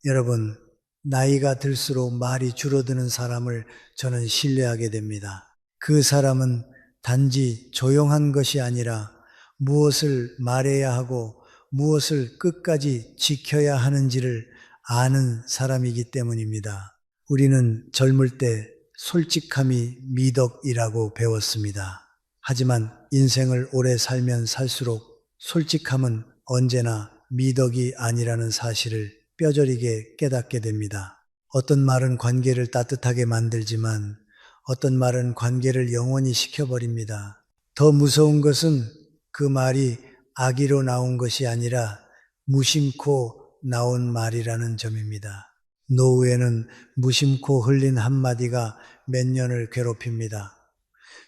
여러분, 나이가 들수록 말이 줄어드는 사람을 저는 신뢰하게 됩니다. 그 사람은 단지 조용한 것이 아니라 무엇을 말해야 하고 무엇을 끝까지 지켜야 하는지를 아는 사람이기 때문입니다. 우리는 젊을 때 솔직함이 미덕이라고 배웠습니다. 하지만 인생을 오래 살면 살수록 솔직함은 언제나 미덕이 아니라는 사실을 뼈저리게 깨닫게 됩니다. 어떤 말은 관계를 따뜻하게 만들지만 어떤 말은 관계를 영원히 식혀버립니다. 더 무서운 것은 그 말이 악의로 나온 것이 아니라 무심코 나온 말이라는 점입니다. 노후에는 무심코 흘린 한마디가 몇 년을 괴롭힙니다.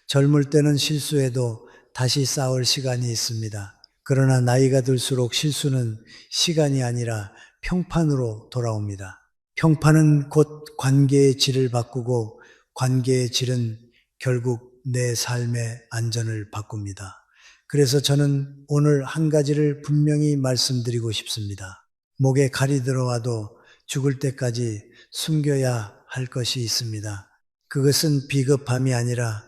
젊을 때는 실수해도 다시 싸울 시간이 있습니다. 그러나 나이가 들수록 실수는 시간이 아니라 평판으로 돌아옵니다. 평판은 곧 관계의 질을 바꾸고 관계의 질은 결국 내 삶의 안전을 바꿉니다. 그래서 저는 오늘 한 가지를 분명히 말씀드리고 싶습니다. 목에 칼이 들어와도 죽을 때까지 숨겨야 할 것이 있습니다. 그것은 비겁함이 아니라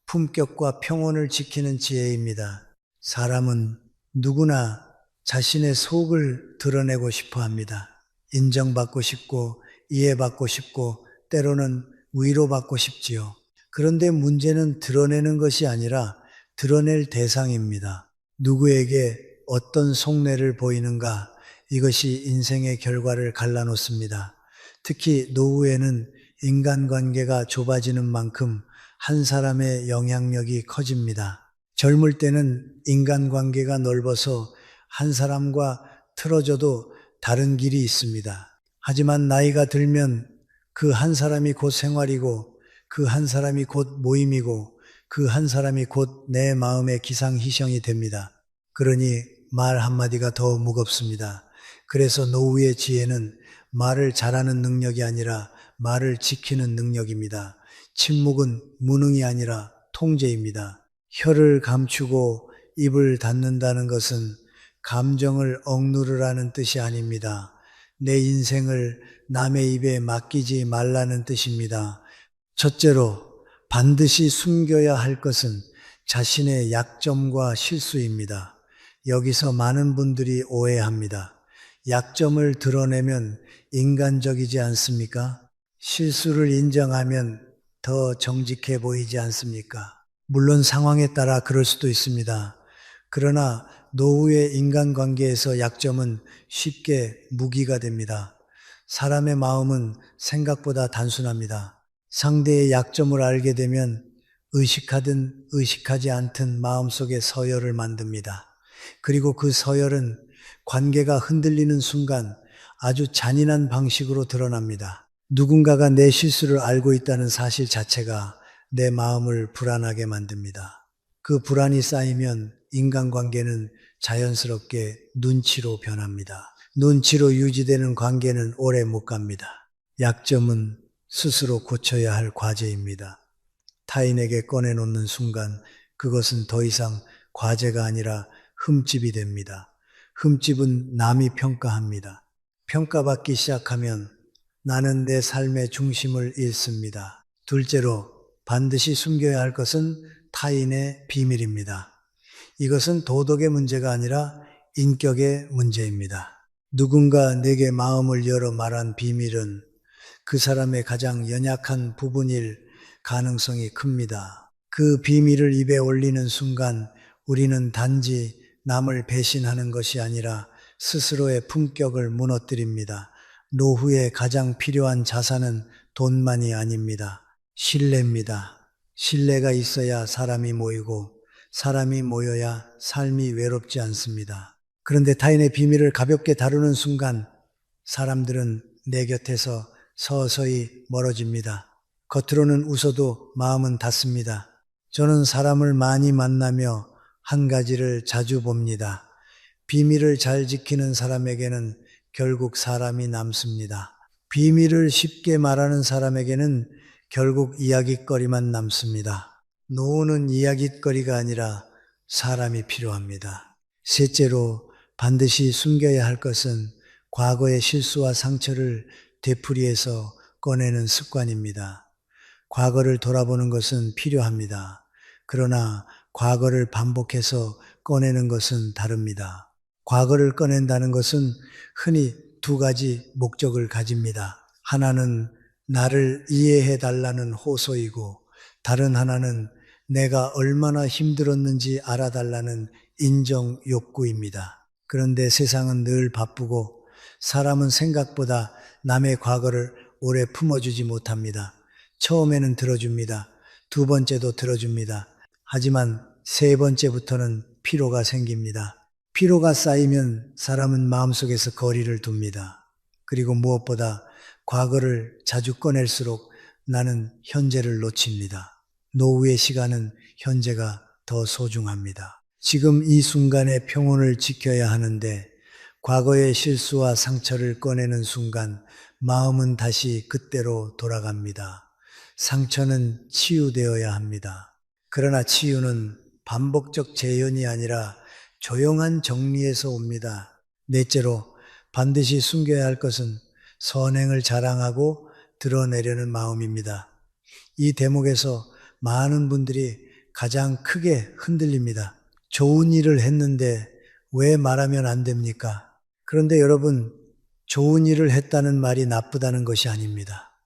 품격과 평온을 지키는 지혜입니다. 사람은 누구나 자신의 속을 드러내고 싶어 합니다. 인정받고 싶고 이해받고 싶고 때로는 위로받고 싶지요. 그런데 문제는 드러내는 것이 아니라 드러낼 대상입니다. 누구에게 어떤 속내를 보이는가, 이것이 인생의 결과를 갈라놓습니다. 특히 노후에는 인간관계가 좁아지는 만큼 한 사람의 영향력이 커집니다. 젊을 때는 인간관계가 넓어서 한 사람과 틀어져도 다른 길이 있습니다. 하지만 나이가 들면 그 한 사람이 곧 생활이고 그 한 사람이 곧 모임이고 그 한 사람이 곧 내 마음의 기상희생이 됩니다. 그러니 말 한마디가 더 무겁습니다. 그래서 노후의 지혜는 말을 잘하는 능력이 아니라 말을 지키는 능력입니다. 침묵은 무능이 아니라 통제입니다. 혀를 감추고 입을 닫는다는 것은 감정을 억누르라는 뜻이 아닙니다. 내 인생을 남의 입에 맡기지 말라는 뜻입니다. 첫째로, 반드시 숨겨야 할 것은 자신의 약점과 실수입니다. 여기서 많은 분들이 오해합니다. 약점을 드러내면 인간적이지 않습니까? 실수를 인정하면 더 정직해 보이지 않습니까? 물론 상황에 따라 그럴 수도 있습니다. 그러나 노후의 인간관계에서 약점은 쉽게 무기가 됩니다. 사람의 마음은 생각보다 단순합니다. 상대의 약점을 알게 되면 의식하든 의식하지 않든 마음속에 서열을 만듭니다. 그리고 그 서열은 관계가 흔들리는 순간 아주 잔인한 방식으로 드러납니다. 누군가가 내 실수를 알고 있다는 사실 자체가 내 마음을 불안하게 만듭니다. 그 불안이 쌓이면 인간관계는 자연스럽게 눈치로 변합니다. 눈치로 유지되는 관계는 오래 못 갑니다. 약점은 스스로 고쳐야 할 과제입니다. 타인에게 꺼내놓는 순간 그것은 더 이상 과제가 아니라 흠집이 됩니다. 흠집은 남이 평가합니다. 평가받기 시작하면 나는 내 삶의 중심을 잃습니다. 둘째로, 반드시 숨겨야 할 것은 타인의 비밀입니다. 이것은 도덕의 문제가 아니라 인격의 문제입니다. 누군가 내게 마음을 열어 말한 비밀은 그 사람의 가장 연약한 부분일 가능성이 큽니다. 그 비밀을 입에 올리는 순간 우리는 단지 남을 배신하는 것이 아니라 스스로의 품격을 무너뜨립니다. 노후에 가장 필요한 자산은 돈만이 아닙니다. 신뢰입니다. 신뢰가 있어야 사람이 모이고 사람이 모여야 삶이 외롭지 않습니다. 그런데 타인의 비밀을 가볍게 다루는 순간 사람들은 내 곁에서 서서히 멀어집니다. 겉으로는 웃어도 마음은 닫습니다. 저는 사람을 많이 만나며 한 가지를 자주 봅니다. 비밀을 잘 지키는 사람에게는 결국 사람이 남습니다. 비밀을 쉽게 말하는 사람에게는 결국 이야깃거리만 남습니다. 노후는 이야깃거리가 아니라 사람이 필요합니다. 셋째로, 반드시 숨겨야 할 것은 과거의 실수와 상처를 되풀이해서 꺼내는 습관입니다. 과거를 돌아보는 것은 필요합니다. 그러나 과거를 반복해서 꺼내는 것은 다릅니다. 과거를 꺼낸다는 것은 흔히 두 가지 목적을 가집니다. 하나는 나를 이해해 달라는 호소이고, 다른 하나는 내가 얼마나 힘들었는지 알아달라는 인정 욕구입니다. 그런데 세상은 늘 바쁘고 사람은 생각보다 남의 과거를 오래 품어주지 못합니다. 처음에는 들어줍니다. 두 번째도 들어줍니다. 하지만 세 번째부터는 피로가 생깁니다. 피로가 쌓이면 사람은 마음속에서 거리를 둡니다. 그리고 무엇보다 과거를 자주 꺼낼수록 나는 현재를 놓칩니다. 노후의 시간은 현재가 더 소중합니다. 지금 이 순간의 평온을 지켜야 하는데 과거의 실수와 상처를 꺼내는 순간 마음은 다시 그때로 돌아갑니다. 상처는 치유되어야 합니다. 그러나 치유는 반복적 재현이 아니라 조용한 정리에서 옵니다. 넷째로 반드시 숨겨야 할 것은 선행을 자랑하고 드러내려는 마음입니다. 이 대목에서 많은 분들이 가장 크게 흔들립니다. 좋은 일을 했는데 왜 말하면 안 됩니까? 그런데 여러분, 좋은 일을 했다는 말이 나쁘다는 것이 아닙니다.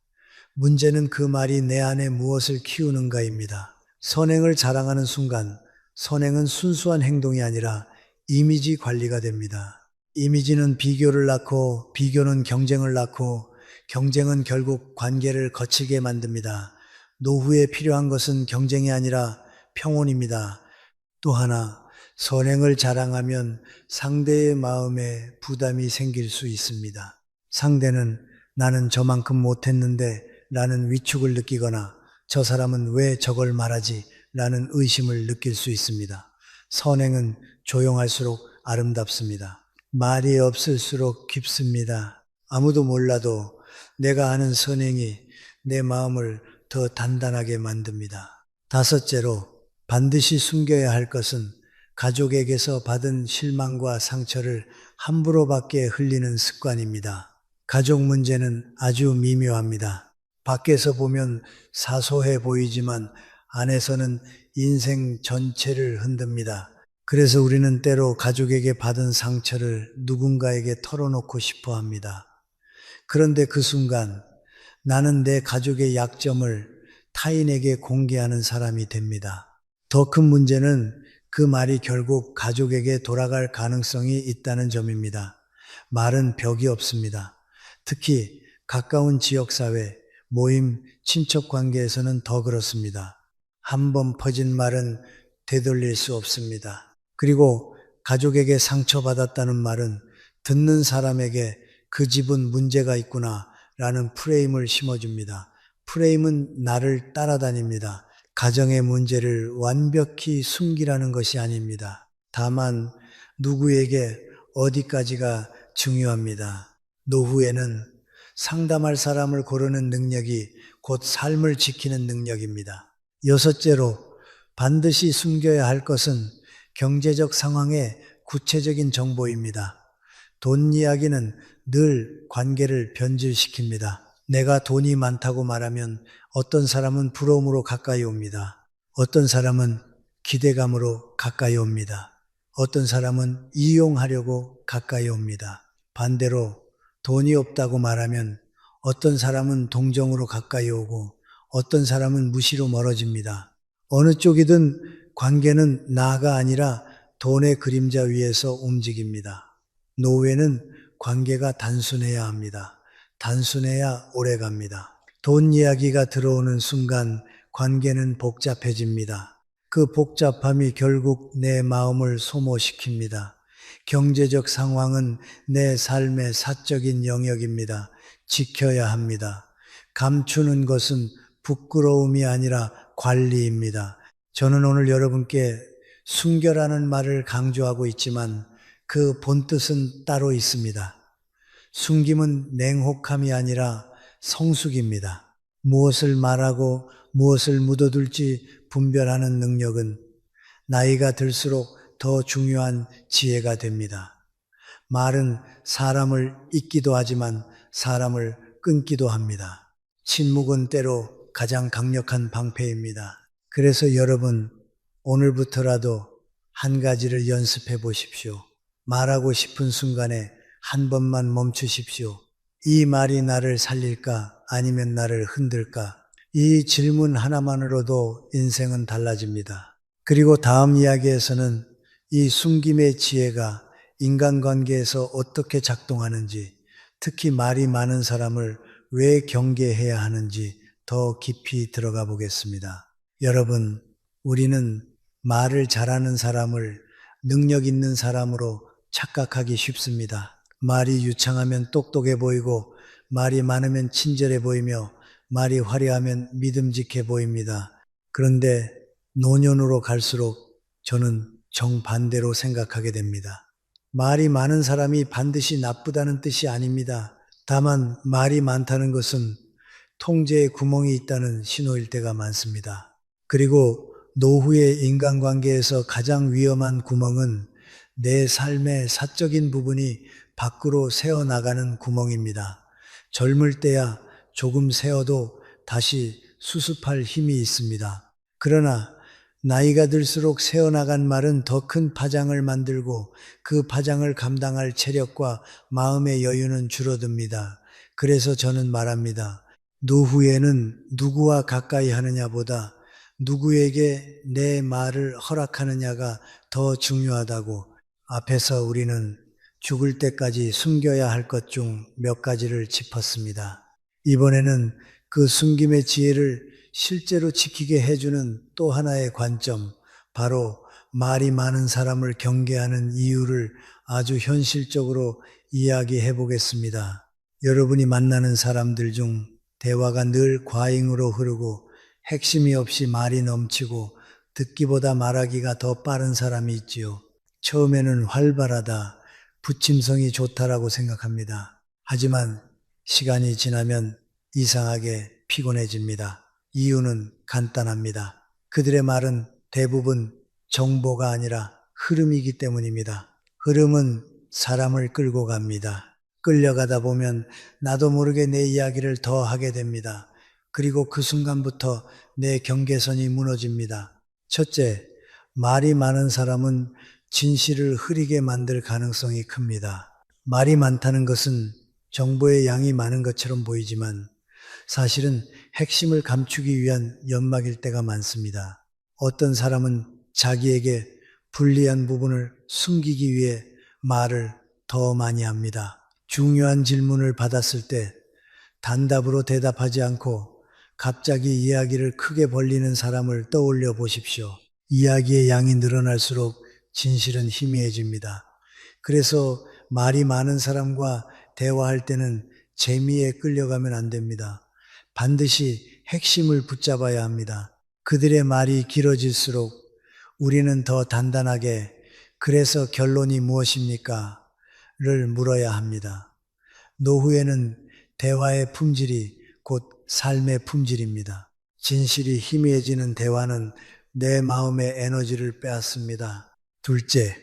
문제는 그 말이 내 안에 무엇을 키우는가입니다. 선행을 자랑하는 순간 선행은 순수한 행동이 아니라 이미지 관리가 됩니다. 이미지는 비교를 낳고 비교는 경쟁을 낳고 경쟁은 결국 관계를 거칠게 만듭니다. 노후에 필요한 것은 경쟁이 아니라 평온입니다. 또 하나, 선행을 자랑하면 상대의 마음에 부담이 생길 수 있습니다. 상대는 나는 저만큼 못했는데 라는 위축을 느끼거나 저 사람은 왜 저걸 말하지? 라는 의심을 느낄 수 있습니다. 선행은 조용할수록 아름답습니다. 말이 없을수록 깊습니다. 아무도 몰라도 내가 하는 선행이 내 마음을 더 단단하게 만듭니다. 다섯째로 반드시 숨겨야 할 것은 가족에게서 받은 실망과 상처를 함부로 밖에 흘리는 습관입니다. 가족 문제는 아주 미묘합니다. 밖에서 보면 사소해 보이지만 안에서는 인생 전체를 흔듭니다. 그래서 우리는 때로 가족에게 받은 상처를 누군가에게 털어놓고 싶어 합니다. 그런데 그 순간 나는 내 가족의 약점을 타인에게 공개하는 사람이 됩니다. 더 큰 문제는 그 말이 결국 가족에게 돌아갈 가능성이 있다는 점입니다. 말은 벽이 없습니다. 특히 가까운 지역사회, 모임, 친척 관계에서는 더 그렇습니다. 한 번 퍼진 말은 되돌릴 수 없습니다. 그리고 가족에게 상처받았다는 말은 듣는 사람에게 그 집은 문제가 있구나 라는 프레임을 심어줍니다. 프레임은 나를 따라다닙니다. 가정의 문제를 완벽히 숨기라는 것이 아닙니다. 다만 누구에게 어디까지가 중요합니다. 노후에는 상담할 사람을 고르는 능력이 곧 삶을 지키는 능력입니다. 여섯째로 반드시 숨겨야 할 것은 경제적 상황의 구체적인 정보입니다. 돈 이야기는 늘 관계를 변질시킵니다. 내가 돈이 많다고 말하면 어떤 사람은 부러움으로 가까이 옵니다. 어떤 사람은 기대감으로 가까이 옵니다. 어떤 사람은 이용하려고 가까이 옵니다. 반대로 돈이 없다고 말하면 어떤 사람은 동정으로 가까이 오고 어떤 사람은 무시로 멀어집니다. 어느 쪽이든 관계는 나가 아니라 돈의 그림자 위에서 움직입니다. 노후에는 관계가 단순해야 합니다. 단순해야 오래갑니다. 돈 이야기가 들어오는 순간 관계는 복잡해집니다. 그 복잡함이 결국 내 마음을 소모시킵니다. 경제적 상황은 내 삶의 사적인 영역입니다. 지켜야 합니다. 감추는 것은 부끄러움이 아니라 관리입니다. 저는 오늘 여러분께 숨겨라는 말을 강조하고 있지만 그 본뜻은 따로 있습니다. 숨김은 냉혹함이 아니라 성숙입니다. 무엇을 말하고 무엇을 묻어둘지 분별하는 능력은 나이가 들수록 더 중요한 지혜가 됩니다. 말은 사람을 잇기도 하지만 사람을 끊기도 합니다. 침묵은 때로 가장 강력한 방패입니다. 그래서 여러분, 오늘부터라도 한 가지를 연습해 보십시오. 말하고 싶은 순간에 한 번만 멈추십시오. 이 말이 나를 살릴까? 아니면 나를 흔들까? 이 질문 하나만으로도 인생은 달라집니다. 그리고 다음 이야기에서는 이 숨김의 지혜가 인간관계에서 어떻게 작동하는지, 특히 말이 많은 사람을 왜 경계해야 하는지 더 깊이 들어가 보겠습니다. 여러분, 우리는 말을 잘하는 사람을 능력 있는 사람으로 착각하기 쉽습니다. 말이 유창하면 똑똑해 보이고, 말이 많으면 친절해 보이며, 말이 화려하면 믿음직해 보입니다. 그런데 노년으로 갈수록 저는 정반대로 생각하게 됩니다. 말이 많은 사람이 반드시 나쁘다는 뜻이 아닙니다. 다만 말이 많다는 것은 통제에 구멍이 있다는 신호일 때가 많습니다. 그리고 노후의 인간관계에서 가장 위험한 구멍은 내 삶의 사적인 부분이 밖으로 새어나가는 구멍입니다. 젊을 때야 조금 새어도 다시 수습할 힘이 있습니다. 그러나 나이가 들수록 새어나간 말은 더 큰 파장을 만들고 그 파장을 감당할 체력과 마음의 여유는 줄어듭니다. 그래서 저는 말합니다. 노후에는 누구와 가까이 하느냐보다 누구에게 내 말을 허락하느냐가 더 중요하다고. 앞에서 우리는 죽을 때까지 숨겨야 할 것 중 몇 가지를 짚었습니다. 이번에는 그 숨김의 지혜를 실제로 지키게 해주는 또 하나의 관점, 바로 말이 많은 사람을 경계하는 이유를 아주 현실적으로 이야기해 보겠습니다. 여러분이 만나는 사람들 중 대화가 늘 과잉으로 흐르고 핵심이 없이 말이 넘치고 듣기보다 말하기가 더 빠른 사람이 있지요. 처음에는 활발하다, 부침성이 좋다라고 생각합니다. 하지만 시간이 지나면 이상하게 피곤해집니다. 이유는 간단합니다. 그들의 말은 대부분 정보가 아니라 흐름이기 때문입니다. 흐름은 사람을 끌고 갑니다. 끌려가다 보면 나도 모르게 내 이야기를 더 하게 됩니다. 그리고 그 순간부터 내 경계선이 무너집니다. 첫째, 말이 많은 사람은 진실을 흐리게 만들 가능성이 큽니다. 말이 많다는 것은 정보의 양이 많은 것처럼 보이지만 사실은 핵심을 감추기 위한 연막일 때가 많습니다. 어떤 사람은 자기에게 불리한 부분을 숨기기 위해 말을 더 많이 합니다. 중요한 질문을 받았을 때 단답으로 대답하지 않고 갑자기 이야기를 크게 벌리는 사람을 떠올려 보십시오. 이야기의 양이 늘어날수록 진실은 희미해집니다. 그래서 말이 많은 사람과 대화할 때는 재미에 끌려가면 안 됩니다. 반드시 핵심을 붙잡아야 합니다. 그들의 말이 길어질수록 우리는 더 단단하게 그래서 결론이 무엇입니까? 를 물어야 합니다. 노후에는 대화의 품질이 곧 삶의 품질입니다. 진실이 희미해지는 대화는 내 마음의 에너지를 빼앗습니다. 둘째,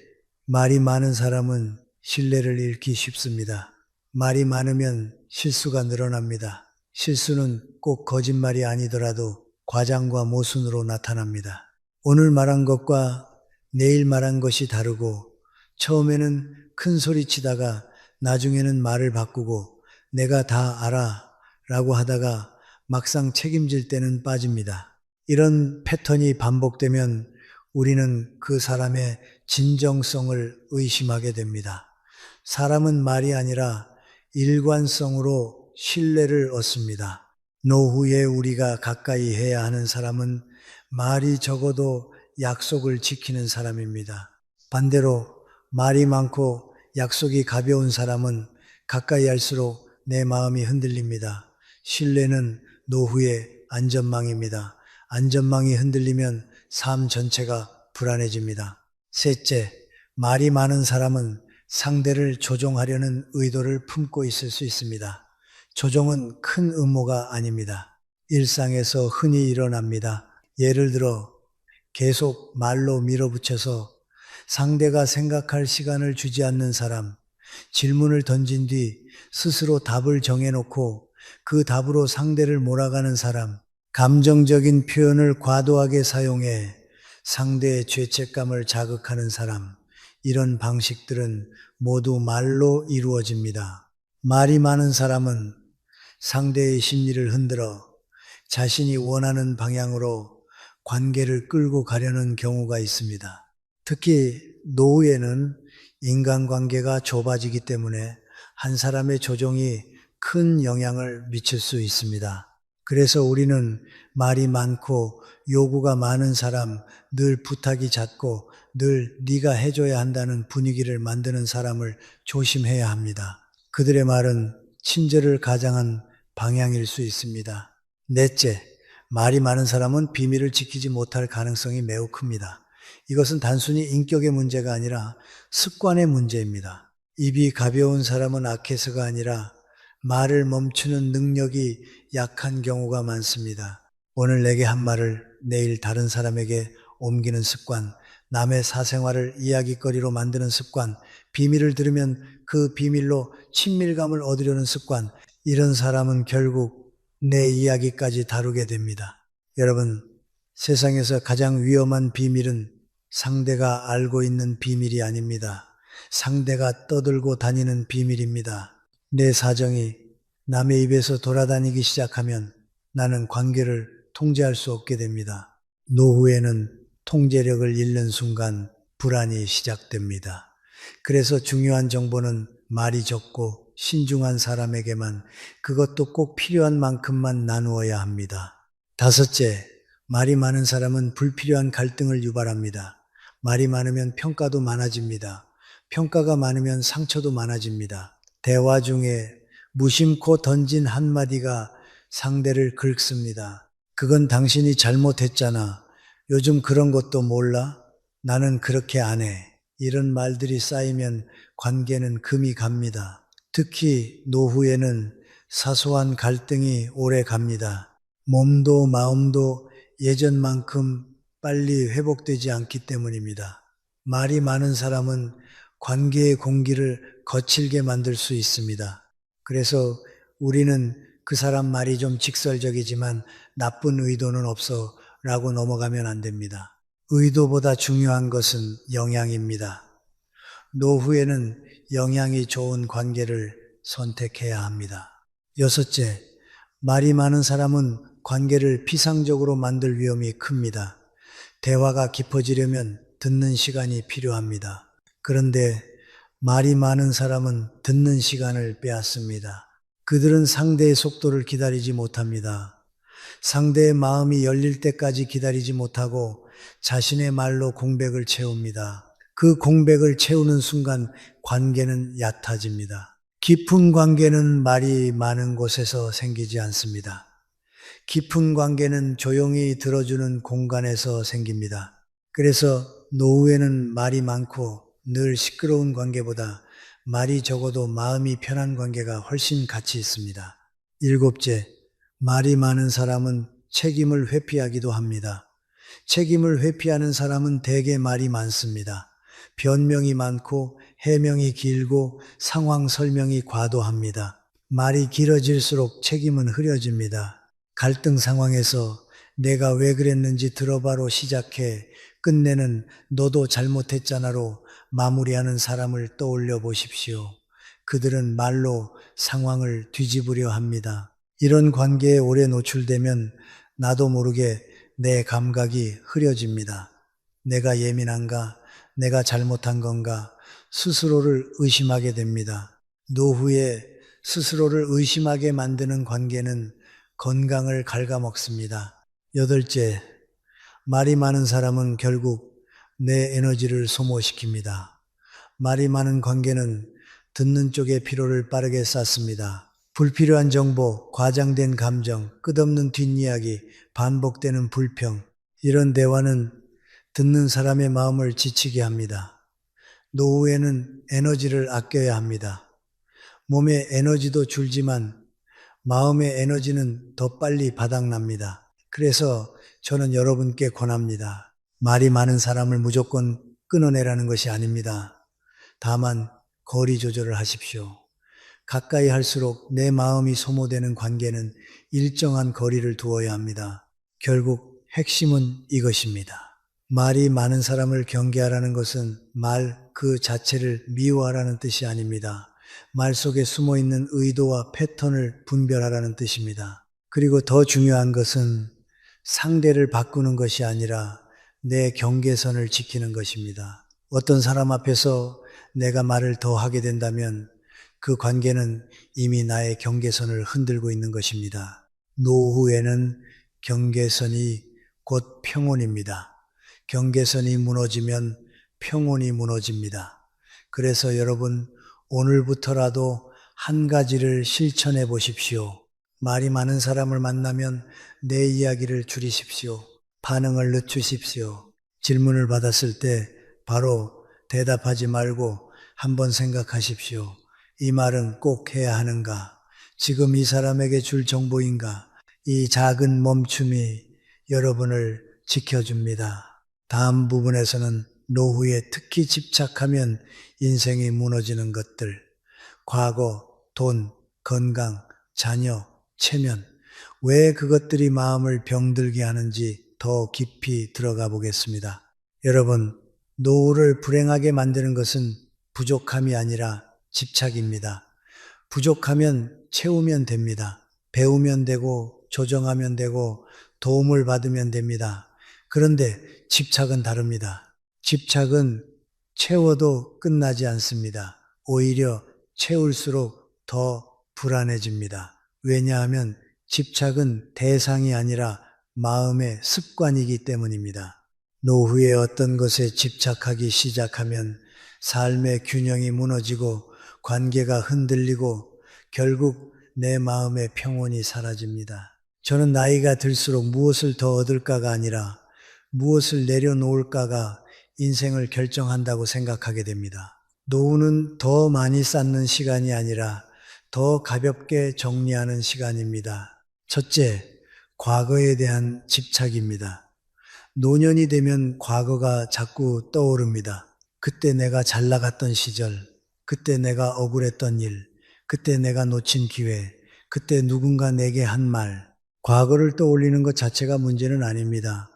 말이 많은 사람은 신뢰를 잃기 쉽습니다. 말이 많으면 실수가 늘어납니다. 실수는 꼭 거짓말이 아니더라도 과장과 모순으로 나타납니다. 오늘 말한 것과 내일 말한 것이 다르고 처음에는 큰 소리 치다가 나중에는 말을 바꾸고 내가 다 알아 라고 하다가 막상 책임질 때는 빠집니다. 이런 패턴이 반복되면 우리는 그 사람의 진정성을 의심하게 됩니다. 사람은 말이 아니라 일관성으로 신뢰를 얻습니다. 노후에 우리가 가까이 해야 하는 사람은 말이 적어도 약속을 지키는 사람입니다. 반대로 말이 많고 약속이 가벼운 사람은 가까이 할수록 내 마음이 흔들립니다. 신뢰는 노후의 안전망입니다. 안전망이 흔들리면 삶 전체가 불안해집니다. 셋째, 말이 많은 사람은 상대를 조종하려는 의도를 품고 있을 수 있습니다. 조종은 큰 음모가 아닙니다. 일상에서 흔히 일어납니다. 예를 들어 계속 말로 밀어붙여서 상대가 생각할 시간을 주지 않는 사람, 질문을 던진 뒤 스스로 답을 정해놓고 그 답으로 상대를 몰아가는 사람, 감정적인 표현을 과도하게 사용해 상대의 죄책감을 자극하는 사람, 이런 방식들은 모두 말로 이루어집니다. 말이 많은 사람은 상대의 심리를 흔들어 자신이 원하는 방향으로 관계를 끌고 가려는 경우가 있습니다. 특히 노후에는 인간관계가 좁아지기 때문에 한 사람의 조종이 큰 영향을 미칠 수 있습니다. 그래서 우리는 말이 많고 요구가 많은 사람, 늘 부탁이 잦고 늘 네가 해줘야 한다는 분위기를 만드는 사람을 조심해야 합니다. 그들의 말은 친절을 가장한 방향일 수 있습니다. 넷째, 말이 많은 사람은 비밀을 지키지 못할 가능성이 매우 큽니다. 이것은 단순히 인격의 문제가 아니라 습관의 문제입니다. 입이 가벼운 사람은 악해서가 아니라 말을 멈추는 능력이 약한 경우가 많습니다. 오늘 내게 한 말을 내일 다른 사람에게 옮기는 습관, 남의 사생활을 이야기거리로 만드는 습관, 비밀을 들으면 그 비밀로 친밀감을 얻으려는 습관, 이런 사람은 결국 내 이야기까지 다루게 됩니다. 여러분, 세상에서 가장 위험한 비밀은 상대가 알고 있는 비밀이 아닙니다. 상대가 떠들고 다니는 비밀입니다. 내 사정이 남의 입에서 돌아다니기 시작하면 나는 관계를 통제할 수 없게 됩니다. 노후에는 통제력을 잃는 순간 불안이 시작됩니다. 그래서 중요한 정보는 말이 적고 신중한 사람에게만, 그것도 꼭 필요한 만큼만 나누어야 합니다. 다섯째, 말이 많은 사람은 불필요한 갈등을 유발합니다. 말이 많으면 평가도 많아집니다. 평가가 많으면 상처도 많아집니다. 대화 중에 무심코 던진 한마디가 상대를 긁습니다. 그건 당신이 잘못했잖아. 요즘 그런 것도 몰라? 나는 그렇게 안 해. 이런 말들이 쌓이면 관계는 금이 갑니다. 특히 노후에는 사소한 갈등이 오래 갑니다. 몸도 마음도 예전만큼 빨리 회복되지 않기 때문입니다. 말이 많은 사람은 관계의 공기를 거칠게 만들 수 있습니다. 그래서 우리는 그 사람 말이 좀 직설적이지만 나쁜 의도는 없어 라고 넘어가면 안 됩니다. 의도보다 중요한 것은 영향입니다. 노후에는 영향이 좋은 관계를 선택해야 합니다. 여섯째, 말이 많은 사람은 관계를 피상적으로 만들 위험이 큽니다. 대화가 깊어지려면 듣는 시간이 필요합니다. 그런데 말이 많은 사람은 듣는 시간을 빼앗습니다. 그들은 상대의 속도를 기다리지 못합니다. 상대의 마음이 열릴 때까지 기다리지 못하고 자신의 말로 공백을 채웁니다. 그 공백을 채우는 순간 관계는 얕아집니다. 깊은 관계는 말이 많은 곳에서 생기지 않습니다. 깊은 관계는 조용히 들어주는 공간에서 생깁니다. 그래서 노후에는 말이 많고 늘 시끄러운 관계보다 말이 적어도 마음이 편한 관계가 훨씬 가치 있습니다. 일곱째, 말이 많은 사람은 책임을 회피하기도 합니다. 책임을 회피하는 사람은 대개 말이 많습니다. 변명이 많고 해명이 길고 상황 설명이 과도합니다. 말이 길어질수록 책임은 흐려집니다. 갈등 상황에서 내가 왜 그랬는지 들어봐로 시작해 끝내는 너도 잘못했잖아로 마무리하는 사람을 떠올려 보십시오. 그들은 말로 상황을 뒤집으려 합니다. 이런 관계에 오래 노출되면 나도 모르게 내 감각이 흐려집니다. 내가 예민한가? 내가 잘못한 건가? 스스로를 의심하게 됩니다. 노후에 스스로를 의심하게 만드는 관계는 건강을 갉아먹습니다. 여덟째, 말이 많은 사람은 결국 내 에너지를 소모시킵니다. 말이 많은 관계는 듣는 쪽의 피로를 빠르게 쌓습니다. 불필요한 정보, 과장된 감정, 끝없는 뒷이야기, 반복되는 불평, 이런 대화는 듣는 사람의 마음을 지치게 합니다. 노후에는 에너지를 아껴야 합니다. 몸의 에너지도 줄지만 마음의 에너지는 더 빨리 바닥납니다. 그래서 저는 여러분께 권합니다. 말이 많은 사람을 무조건 끊어내라는 것이 아닙니다. 다만 거리 조절을 하십시오. 가까이 할수록 내 마음이 소모되는 관계는 일정한 거리를 두어야 합니다. 결국 핵심은 이것입니다. 말이 많은 사람을 경계하라는 것은 말 그 자체를 미워하라는 뜻이 아닙니다. 말 속에 숨어 있는 의도와 패턴을 분별하라는 뜻입니다. 그리고 더 중요한 것은 상대를 바꾸는 것이 아니라 내 경계선을 지키는 것입니다. 어떤 사람 앞에서 내가 말을 더 하게 된다면 그 관계는 이미 나의 경계선을 흔들고 있는 것입니다. 노후에는 경계선이 곧 평온입니다. 경계선이 무너지면 평온이 무너집니다. 그래서 여러분, 오늘부터라도 한 가지를 실천해 보십시오. 말이 많은 사람을 만나면 내 이야기를 줄이십시오. 반응을 늦추십시오. 질문을 받았을 때 바로 대답하지 말고 한번 생각하십시오. 이 말은 꼭 해야 하는가? 지금 이 사람에게 줄 정보인가? 이 작은 멈춤이 여러분을 지켜줍니다. 다음 부분에서는 노후에 특히 집착하면 인생이 무너지는 것들, 과거, 돈, 건강, 자녀, 체면, 왜 그것들이 마음을 병들게 하는지 더 깊이 들어가 보겠습니다. 여러분, 노후를 불행하게 만드는 것은 부족함이 아니라 집착입니다. 부족하면 채우면 됩니다. 배우면 되고 조정하면 되고 도움을 받으면 됩니다. 그런데 집착은 다릅니다. 집착은 채워도 끝나지 않습니다. 오히려 채울수록 더 불안해집니다. 왜냐하면 집착은 대상이 아니라 마음의 습관이기 때문입니다. 노후에 어떤 것에 집착하기 시작하면 삶의 균형이 무너지고 관계가 흔들리고 결국 내 마음의 평온이 사라집니다. 저는 나이가 들수록 무엇을 더 얻을까가 아니라 무엇을 내려놓을까가 인생을 결정한다고 생각하게 됩니다. 노후는 더 많이 쌓는 시간이 아니라 더 가볍게 정리하는 시간입니다. 첫째, 과거에 대한 집착입니다. 노년이 되면 과거가 자꾸 떠오릅니다. 그때 내가 잘 나갔던 시절, 그때 내가 억울했던 일, 그때 내가 놓친 기회, 그때 누군가 내게 한 말, 과거를 떠올리는 것 자체가 문제는 아닙니다.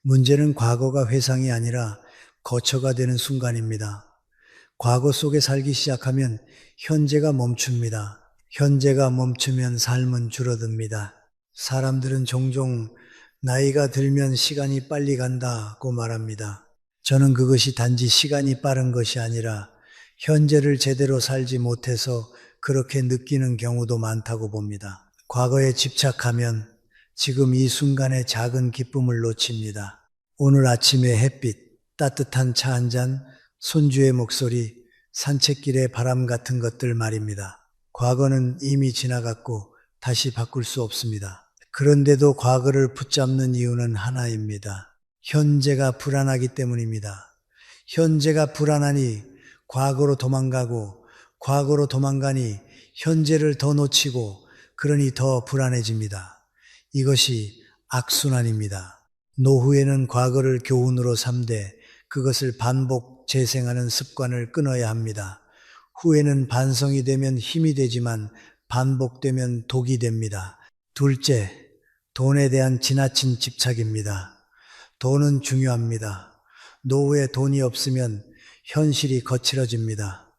문제는 과거가 회상이 아니라 거처가 되는 순간입니다. 과거 속에 살기 시작하면 현재가 멈춥니다. 현재가 멈추면 삶은 줄어듭니다. 사람들은 종종 나이가 들면 시간이 빨리 간다고 말합니다. 저는 그것이 단지 시간이 빠른 것이 아니라 현재를 제대로 살지 못해서 그렇게 느끼는 경우도 많다고 봅니다. 과거에 집착하면 지금 이 순간의 작은 기쁨을 놓칩니다. 오늘 아침의 햇빛, 따뜻한 차 한 잔, 손주의 목소리, 산책길의 바람 같은 것들 말입니다. 과거는 이미 지나갔고 다시 바꿀 수 없습니다. 그런데도 과거를 붙잡는 이유는 하나입니다. 현재가 불안하기 때문입니다. 현재가 불안하니 과거로 도망가고 과거로 도망가니 현재를 더 놓치고 그러니 더 불안해집니다. 이것이 악순환입니다. 노후에는 과거를 교훈으로 삼되 그것을 반복 재생하는 습관을 끊어야 합니다. 후회는 반성이 되면 힘이 되지만 반복되면 독이 됩니다. 둘째, 돈에 대한 지나친 집착입니다. 돈은 중요합니다. 노후에 돈이 없으면 현실이 거칠어집니다.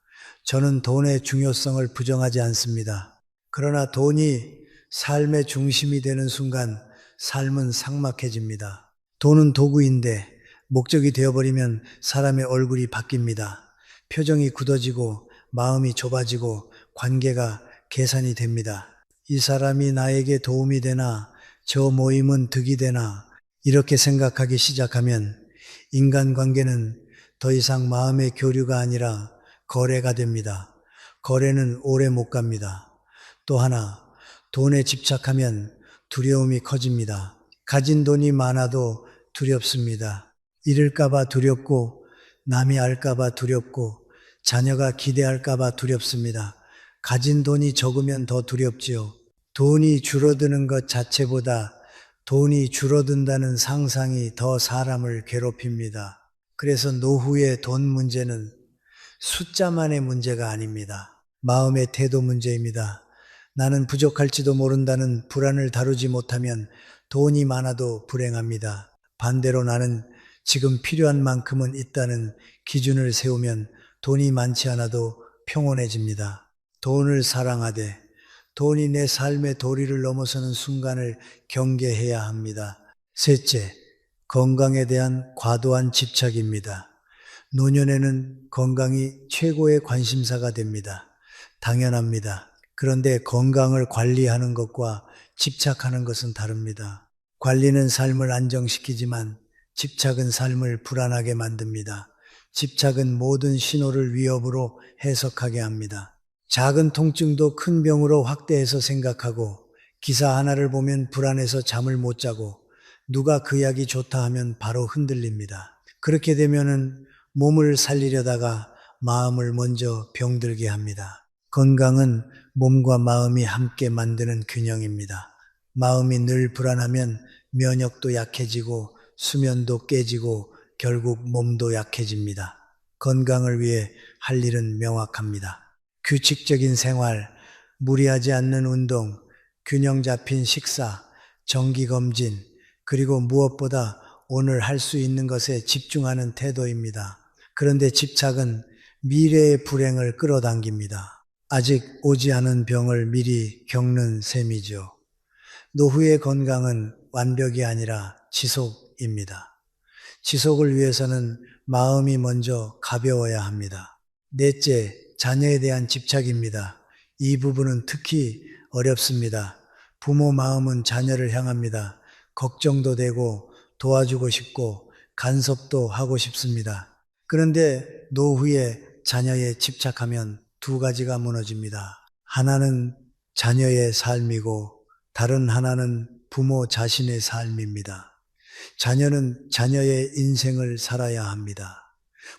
저는 돈의 중요성을 부정하지 않습니다. 그러나 돈이 삶의 중심이 되는 순간 삶은 삭막해집니다. 돈은 도구인데 목적이 되어버리면 사람의 얼굴이 바뀝니다. 표정이 굳어지고 마음이 좁아지고 관계가 계산이 됩니다. 이 사람이 나에게 도움이 되나, 저 모임은 득이 되나 이렇게 생각하기 시작하면 인간관계는 더 이상 마음의 교류가 아니라 거래가 됩니다. 거래는 오래 못 갑니다. 또 하나, 돈에 집착하면 두려움이 커집니다. 가진 돈이 많아도 두렵습니다. 잃을까봐 두렵고 남이 알까봐 두렵고 자녀가 기대할까봐 두렵습니다. 가진 돈이 적으면 더 두렵지요. 돈이 줄어드는 것 자체보다 돈이 줄어든다는 상상이 더 사람을 괴롭힙니다. 그래서 노후의 돈 문제는 숫자만의 문제가 아닙니다. 마음의 태도 문제입니다. 나는 부족할지도 모른다는 불안을 다루지 못하면 돈이 많아도 불행합니다. 반대로 나는 지금 필요한 만큼은 있다는 기준을 세우면 돈이 많지 않아도 평온해집니다. 돈을 사랑하되 돈이 내 삶의 도리를 넘어서는 순간을 경계해야 합니다. 셋째, 건강에 대한 과도한 집착입니다. 노년에는 건강이 최고의 관심사가 됩니다. 당연합니다. 그런데 건강을 관리하는 것과 집착하는 것은 다릅니다. 관리는 삶을 안정시키지만 집착은 삶을 불안하게 만듭니다. 집착은 모든 신호를 위협으로 해석하게 합니다. 작은 통증도 큰 병으로 확대해서 생각하고 기사 하나를 보면 불안해서 잠을 못 자고 누가 그 약이 좋다 하면 바로 흔들립니다. 그렇게 되면은 몸을 살리려다가 마음을 먼저 병들게 합니다. 건강은 몸과 마음이 함께 만드는 균형입니다. 마음이 늘 불안하면 면역도 약해지고 수면도 깨지고 결국 몸도 약해집니다. 건강을 위해 할 일은 명확합니다. 규칙적인 생활, 무리하지 않는 운동, 균형 잡힌 식사, 정기검진, 그리고 무엇보다 오늘 할 수 있는 것에 집중하는 태도입니다. 그런데 집착은 미래의 불행을 끌어당깁니다. 아직 오지 않은 병을 미리 겪는 셈이죠. 노후의 건강은 완벽이 아니라 지속입니다. 지속을 위해서는 마음이 먼저 가벼워야 합니다. 넷째, 자녀에 대한 집착입니다. 이 부분은 특히 어렵습니다. 부모 마음은 자녀를 향합니다. 걱정도 되고 도와주고 싶고 간섭도 하고 싶습니다. 그런데 노후에 자녀에 집착하면 두 가지가 무너집니다. 하나는 자녀의 삶이고 다른 하나는 부모 자신의 삶입니다. 자녀는 자녀의 인생을 살아야 합니다.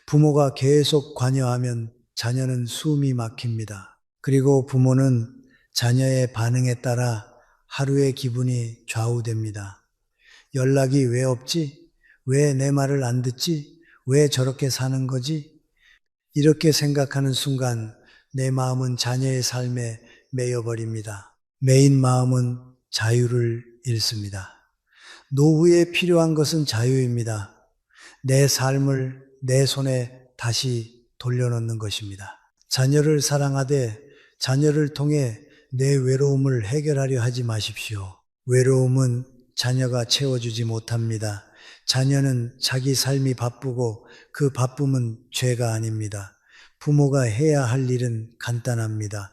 부모가 계속 관여하면 자녀는 숨이 막힙니다. 그리고 부모는 자녀의 반응에 따라 하루의 기분이 좌우됩니다. 연락이 왜 없지? 왜 내 말을 안 듣지? 왜 저렇게 사는 거지? 이렇게 생각하는 순간 내 마음은 자녀의 삶에 매여버립니다. 매인 마음은 자유를 잃습니다. 노후에 필요한 것은 자유입니다. 내 삶을 내 손에 다시 돌려놓는 것입니다. 자녀를 사랑하되 자녀를 통해 내 외로움을 해결하려 하지 마십시오. 외로움은 자녀가 채워주지 못합니다. 자녀는 자기 삶이 바쁘고 그 바쁨은 죄가 아닙니다. 부모가 해야 할 일은 간단합니다.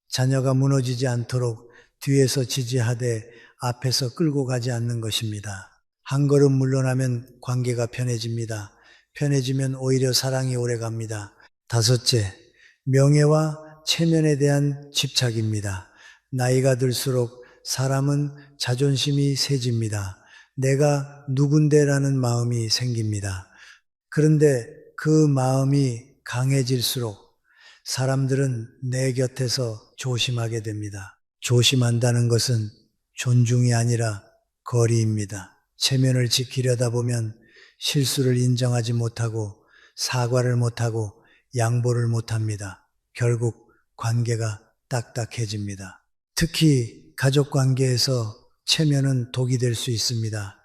자녀가 무너지지 않도록 뒤에서 지지하되 앞에서 끌고 가지 않는 것입니다. 한 걸음 물러나면 관계가 편해집니다. 편해지면 오히려 사랑이 오래갑니다. 다섯째, 명예와 체면에 대한 집착입니다. 나이가 들수록 사람은 자존심이 세집니다. 내가 누군데라는 마음이 생깁니다. 그런데 그 마음이 강해질수록 사람들은 내 곁에서 조심하게 됩니다. 조심한다는 것은 존중이 아니라 거리입니다. 체면을 지키려다 보면 실수를 인정하지 못하고 사과를 못하고 양보를 못합니다. 결국 관계가 딱딱해집니다. 특히 가족 관계에서 체면은 독이 될 수 있습니다.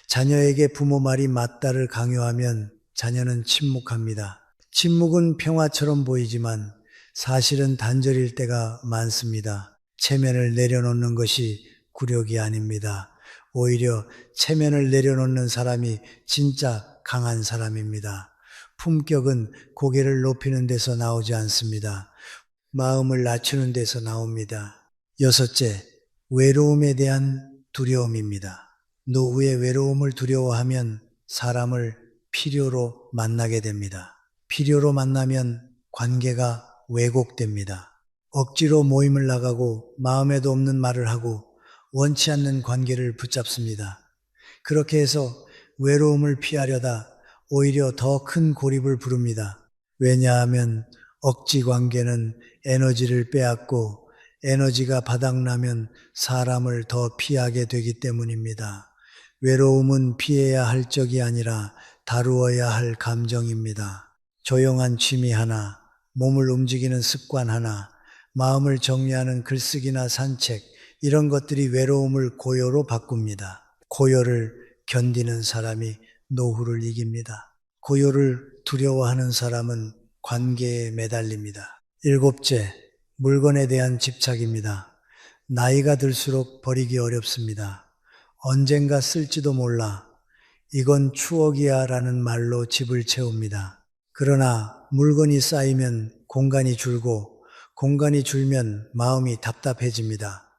자녀에게 부모 말이 맞다를 강요하면 자녀는 침묵합니다. 침묵은 평화처럼 보이지만 사실은 단절일 때가 많습니다. 체면을 내려놓는 것이 굴욕이 아닙니다. 오히려 체면을 내려놓는 사람이 진짜 강한 사람입니다. 품격은 고개를 높이는 데서 나오지 않습니다. 마음을 낮추는 데서 나옵니다. 여섯째, 외로움에 대한 두려움입니다. 노후의 외로움을 두려워하면 사람을 필요로 만나게 됩니다. 필요로 만나면 관계가 왜곡됩니다. 억지로 모임을 나가고 마음에도 없는 말을 하고 원치 않는 관계를 붙잡습니다. 그렇게 해서 외로움을 피하려다 오히려 더 큰 고립을 부릅니다. 왜냐하면 억지 관계는 에너지를 빼앗고 에너지가 바닥나면 사람을 더 피하게 되기 때문입니다. 외로움은 피해야 할 적이 아니라 다루어야 할 감정입니다. 조용한 취미 하나, 몸을 움직이는 습관 하나, 마음을 정리하는 글쓰기나 산책, 이런 것들이 외로움을 고요로 바꿉니다. 고요를 견디는 사람이 노후를 이깁니다. 고요를 두려워하는 사람은 관계에 매달립니다. 일곱째, 물건에 대한 집착입니다. 나이가 들수록 버리기 어렵습니다. 언젠가 쓸지도 몰라. 이건 추억이야 라는 말로 집을 채웁니다. 그러나 물건이 쌓이면 공간이 줄고 공간이 줄면 마음이 답답해집니다.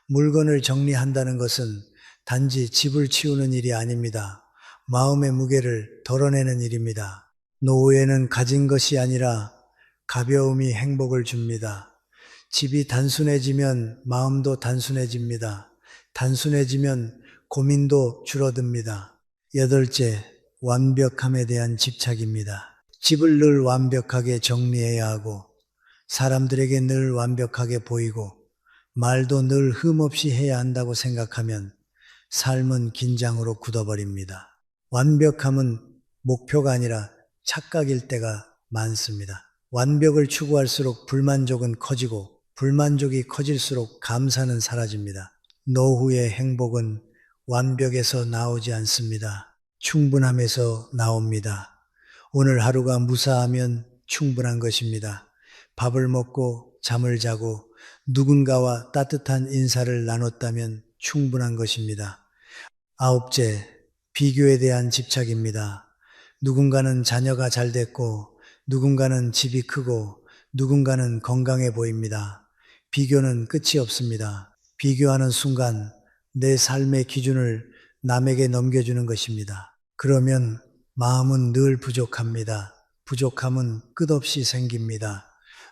물건을 정리한다는 것은 단지 집을 치우는 일이 아닙니다. 마음의 무게를 덜어내는 일입니다. 노후에는 가진 것이 아니라 가벼움이 행복을 줍니다. 집이 단순해지면 마음도 단순해집니다. 단순해지면 고민도 줄어듭니다. 여덟째, 완벽함에 대한 집착입니다. 집을 늘 완벽하게 정리해야 하고 사람들에게 늘 완벽하게 보이고 말도 늘 흠없이 해야 한다고 생각하면 삶은 긴장으로 굳어버립니다. 완벽함은 목표가 아니라 착각일 때가 많습니다. 완벽을 추구할수록 불만족은 커지고 불만족이 커질수록 감사는 사라집니다. 노후의 행복은 완벽에서 나오지 않습니다. 충분함에서 나옵니다. 오늘 하루가 무사하면 충분한 것입니다. 밥을 먹고 잠을 자고 누군가와 따뜻한 인사를 나눴다면 충분한 것입니다. 아홉째, 비교에 대한 집착입니다. 누군가는 자녀가 잘 됐고 누군가는 집이 크고 누군가는 건강해 보입니다. 비교는 끝이 없습니다. 비교하는 순간 내 삶의 기준을 남에게 넘겨주는 것입니다. 그러면 마음은 늘 부족합니다. 부족함은 끝없이 생깁니다.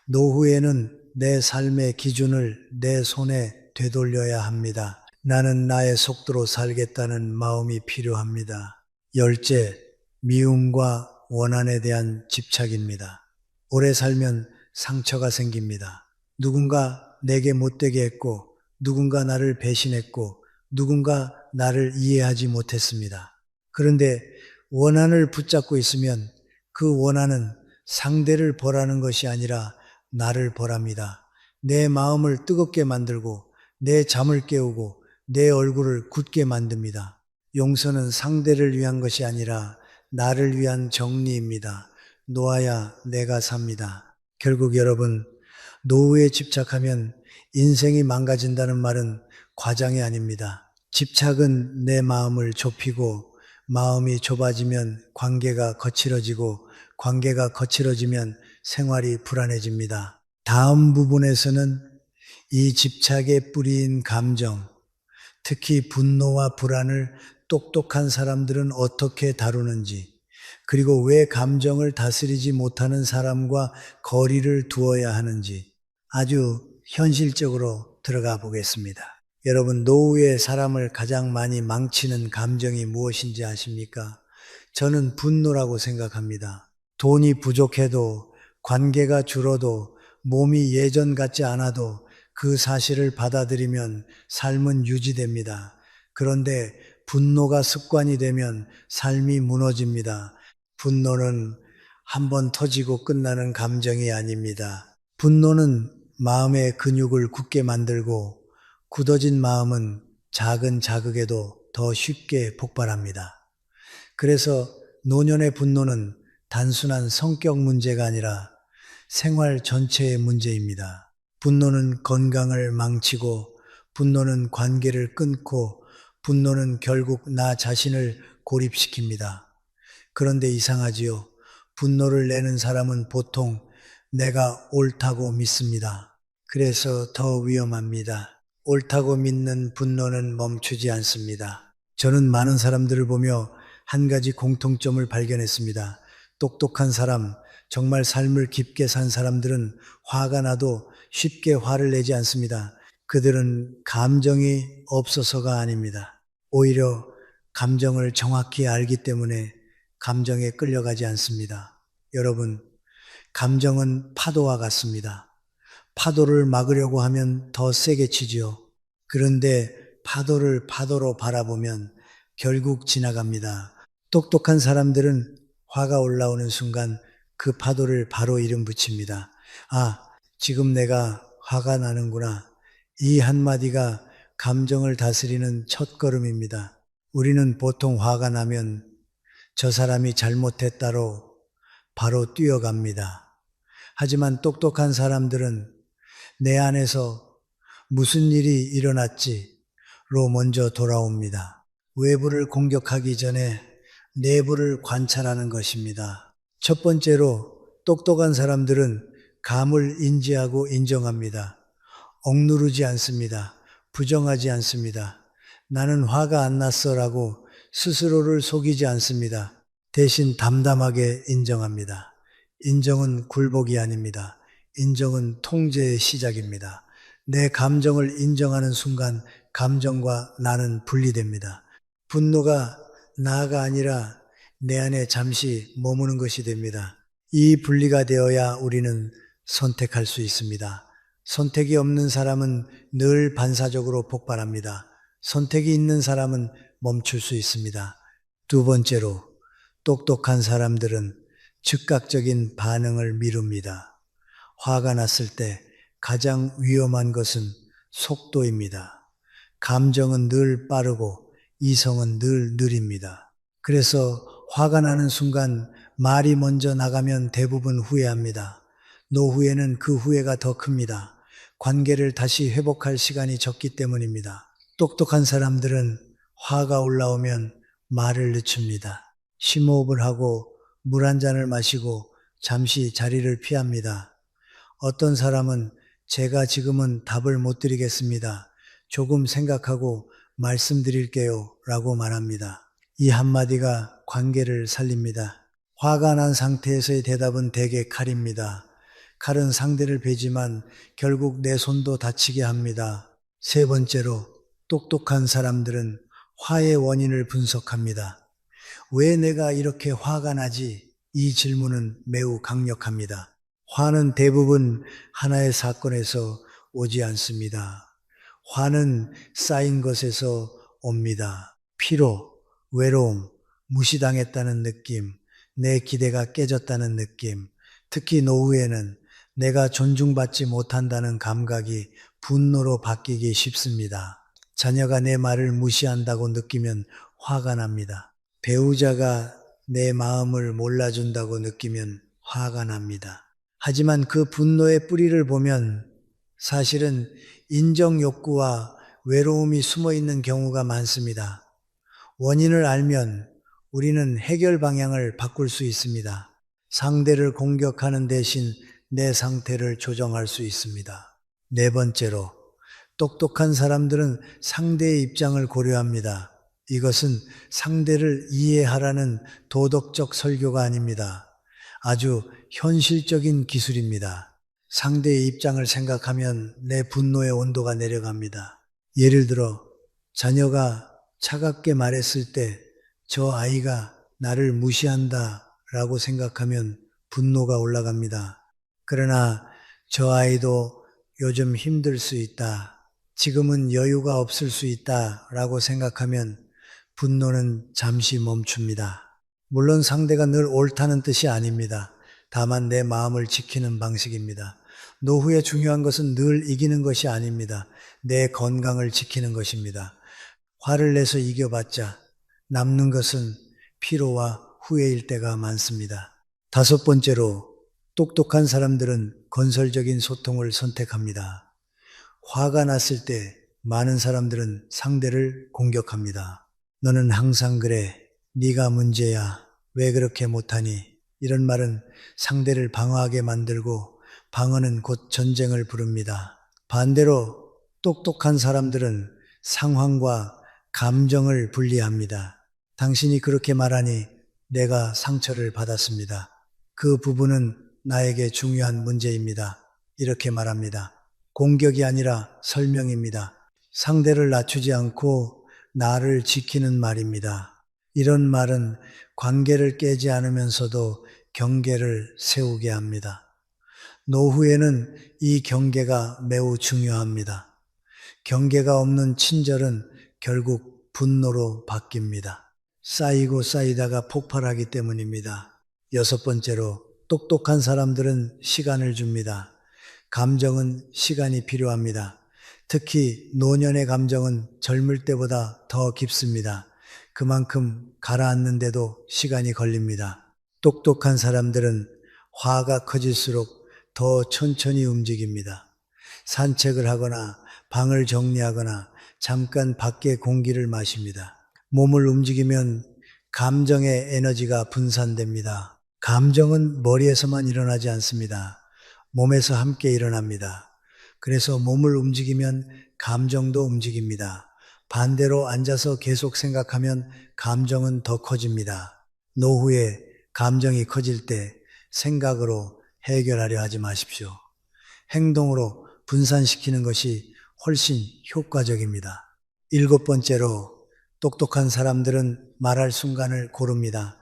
노후에는 내 삶의 기준을 내 손에 되돌려야 합니다. 나는 나의 속도로 살겠다는 마음이 필요합니다. 열째, 미움과 원한에 대한 집착입니다. 오래 살면 상처가 생깁니다. 누군가 내게 못되게 했고, 누군가 나를 배신했고, 누군가 나를 이해하지 못했습니다. 그런데 원한을 붙잡고 있으면 그 원한은 상대를 벌하는 것이 아니라 나를 벌합니다. 내 마음을 뜨겁게 만들고 내 잠을 깨우고 내 얼굴을 굳게 만듭니다. 용서는 상대를 위한 것이 아니라 나를 위한 정리입니다. 놓아야 내가 삽니다. 결국 여러분, 노후에 집착하면 인생이 망가진다는 말은 과장이 아닙니다. 집착은 내 마음을 좁히고 마음이 좁아지면 관계가 거칠어지고 관계가 거칠어지면 생활이 불안해집니다. 다음 부분에서는 이 집착의 뿌리인 감정, 특히 분노와 불안을 똑똑한 사람들은 어떻게 다루는지, 그리고 왜 감정을 다스리지 못하는 사람과 거리를 두어야 하는지 아주 현실적으로 들어가 보겠습니다. 여러분, 노후에 사람을 가장 많이 망치는 감정이 무엇인지 아십니까? 저는 분노라고 생각합니다. 돈이 부족해도 관계가 줄어도 몸이 예전 같지 않아도 그 사실을 받아들이면 삶은 유지됩니다. 그런데 분노가 습관이 되면 삶이 무너집니다. 분노는 한번 터지고 끝나는 감정이 아닙니다. 분노는 마음의 근육을 굳게 만들고 굳어진 마음은 작은 자극에도 더 쉽게 폭발합니다. 그래서 노년의 분노는 단순한 성격 문제가 아니라 생활 전체의 문제입니다. 분노는 건강을 망치고 분노는 관계를 끊고 분노는 결국 나 자신을 고립시킵니다. 그런데 이상하지요. 분노를 내는 사람은 보통 내가 옳다고 믿습니다. 그래서 더 위험합니다. 옳다고 믿는 분노는 멈추지 않습니다. 저는 많은 사람들을 보며 한 가지 공통점을 발견했습니다. 똑똑한 사람, 정말 삶을 깊게 산 사람들은 화가 나도 쉽게 화를 내지 않습니다. 그들은 감정이 없어서가 아닙니다. 오히려 감정을 정확히 알기 때문에 감정에 끌려가지 않습니다. 여러분, 감정은 파도와 같습니다. 파도를 막으려고 하면 더 세게 치지요. 그런데 파도를 파도로 바라보면 결국 지나갑니다. 똑똑한 사람들은 화가 올라오는 순간 그 파도를 바로 이름 붙입니다. 아, 지금 내가 화가 나는구나. 이 한마디가 감정을 다스리는 첫걸음입니다. 우리는 보통 화가 나면 저 사람이 잘못했다로 바로 뛰어갑니다. 하지만 똑똑한 사람들은 내 안에서 무슨 일이 일어났지로 먼저 돌아옵니다. 외부를 공격하기 전에 내부를 관찰하는 것입니다. 첫 번째로 똑똑한 사람들은 감을 인지하고 인정합니다. 억누르지 않습니다. 부정하지 않습니다. 나는 화가 안 났어라고 스스로를 속이지 않습니다. 대신 담담하게 인정합니다. 인정은 굴복이 아닙니다. 인정은 통제의 시작입니다. 내 감정을 인정하는 순간 감정과 나는 분리됩니다. 분노가 나가 아니라 내 안에 잠시 머무는 것이 됩니다. 이 분리가 되어야 우리는 선택할 수 있습니다. 선택이 없는 사람은 늘 반사적으로 폭발합니다. 선택이 있는 사람은 멈출 수 있습니다. 두 번째로, 똑똑한 사람들은 즉각적인 반응을 미룹니다. 화가 났을 때 가장 위험한 것은 속도입니다. 감정은 늘 빠르고 이성은 늘 느립니다. 그래서 화가 나는 순간 말이 먼저 나가면 대부분 후회합니다. 노후에는 그 후회가 더 큽니다. 관계를 다시 회복할 시간이 적기 때문입니다. 똑똑한 사람들은 화가 올라오면 말을 늦춥니다. 심호흡을 하고 물 한 잔을 마시고 잠시 자리를 피합니다. 어떤 사람은 제가 지금은 답을 못 드리겠습니다. 조금 생각하고 말씀드릴게요 라고 말합니다. 이 한마디가 관계를 살립니다. 화가 난 상태에서의 대답은 대개 칼입니다. 칼은 상대를 베지만 결국 내 손도 다치게 합니다. 세 번째로, 똑똑한 사람들은 화의 원인을 분석합니다. 왜 내가 이렇게 화가 나지? 이 질문은 매우 강력합니다. 화는 대부분 하나의 사건에서 오지 않습니다. 화는 쌓인 것에서 옵니다. 피로, 외로움, 무시당했다는 느낌, 내 기대가 깨졌다는 느낌, 특히 노후에는 내가 존중받지 못한다는 감각이 분노로 바뀌기 쉽습니다. 자녀가 내 말을 무시한다고 느끼면 화가 납니다. 배우자가 내 마음을 몰라준다고 느끼면 화가 납니다. 하지만 그 분노의 뿌리를 보면 사실은 인정 욕구와 외로움이 숨어 있는 경우가 많습니다. 원인을 알면 우리는 해결 방향을 바꿀 수 있습니다. 상대를 공격하는 대신 내 상태를 조정할 수 있습니다. 네 번째로, 똑똑한 사람들은 상대의 입장을 고려합니다. 이것은 상대를 이해하라는 도덕적 설교가 아닙니다. 아주 현실적인 기술입니다. 상대의 입장을 생각하면 내 분노의 온도가 내려갑니다. 예를 들어 자녀가 차갑게 말했을 때 저 아이가 나를 무시한다 라고 생각하면 분노가 올라갑니다. 그러나 저 아이도 요즘 힘들 수 있다. 지금은 여유가 없을 수 있다 라고 생각하면 분노는 잠시 멈춥니다. 물론 상대가 늘 옳다는 뜻이 아닙니다. 다만 내 마음을 지키는 방식입니다. 노후에 중요한 것은 늘 이기는 것이 아닙니다. 내 건강을 지키는 것입니다. 화를 내서 이겨봤자 남는 것은 피로와 후회일 때가 많습니다. 다섯 번째로, 똑똑한 사람들은 건설적인 소통을 선택합니다. 화가 났을 때 많은 사람들은 상대를 공격합니다. 너는 항상 그래. 네가 문제야. 왜 그렇게 못하니? 이런 말은 상대를 방어하게 만들고 방어는 곧 전쟁을 부릅니다. 반대로 똑똑한 사람들은 상황과 감정을 분리합니다. 당신이 그렇게 말하니 내가 상처를 받았습니다. 그 부분은 나에게 중요한 문제입니다. 이렇게 말합니다. 공격이 아니라 설명입니다. 상대를 낮추지 않고 나를 지키는 말입니다. 이런 말은 관계를 깨지 않으면서도 경계를 세우게 합니다. 노후에는 이 경계가 매우 중요합니다. 경계가 없는 친절은 결국 분노로 바뀝니다. 쌓이고 쌓이다가 폭발하기 때문입니다. 여섯 번째로, 똑똑한 사람들은 시간을 줍니다. 감정은 시간이 필요합니다. 특히 노년의 감정은 젊을 때보다 더 깊습니다. 그만큼 가라앉는데도 시간이 걸립니다. 똑똑한 사람들은 화가 커질수록 더 천천히 움직입니다. 산책을 하거나 방을 정리하거나 잠깐 밖에 공기를 마십니다. 몸을 움직이면 감정의 에너지가 분산됩니다. 감정은 머리에서만 일어나지 않습니다. 몸에서 함께 일어납니다. 그래서 몸을 움직이면 감정도 움직입니다. 반대로 앉아서 계속 생각하면 감정은 더 커집니다. 노후에 감정이 커질 때 생각으로 해결하려 하지 마십시오. 행동으로 분산시키는 것이 훨씬 효과적입니다. 일곱 번째로, 똑똑한 사람들은 말할 순간을 고릅니다.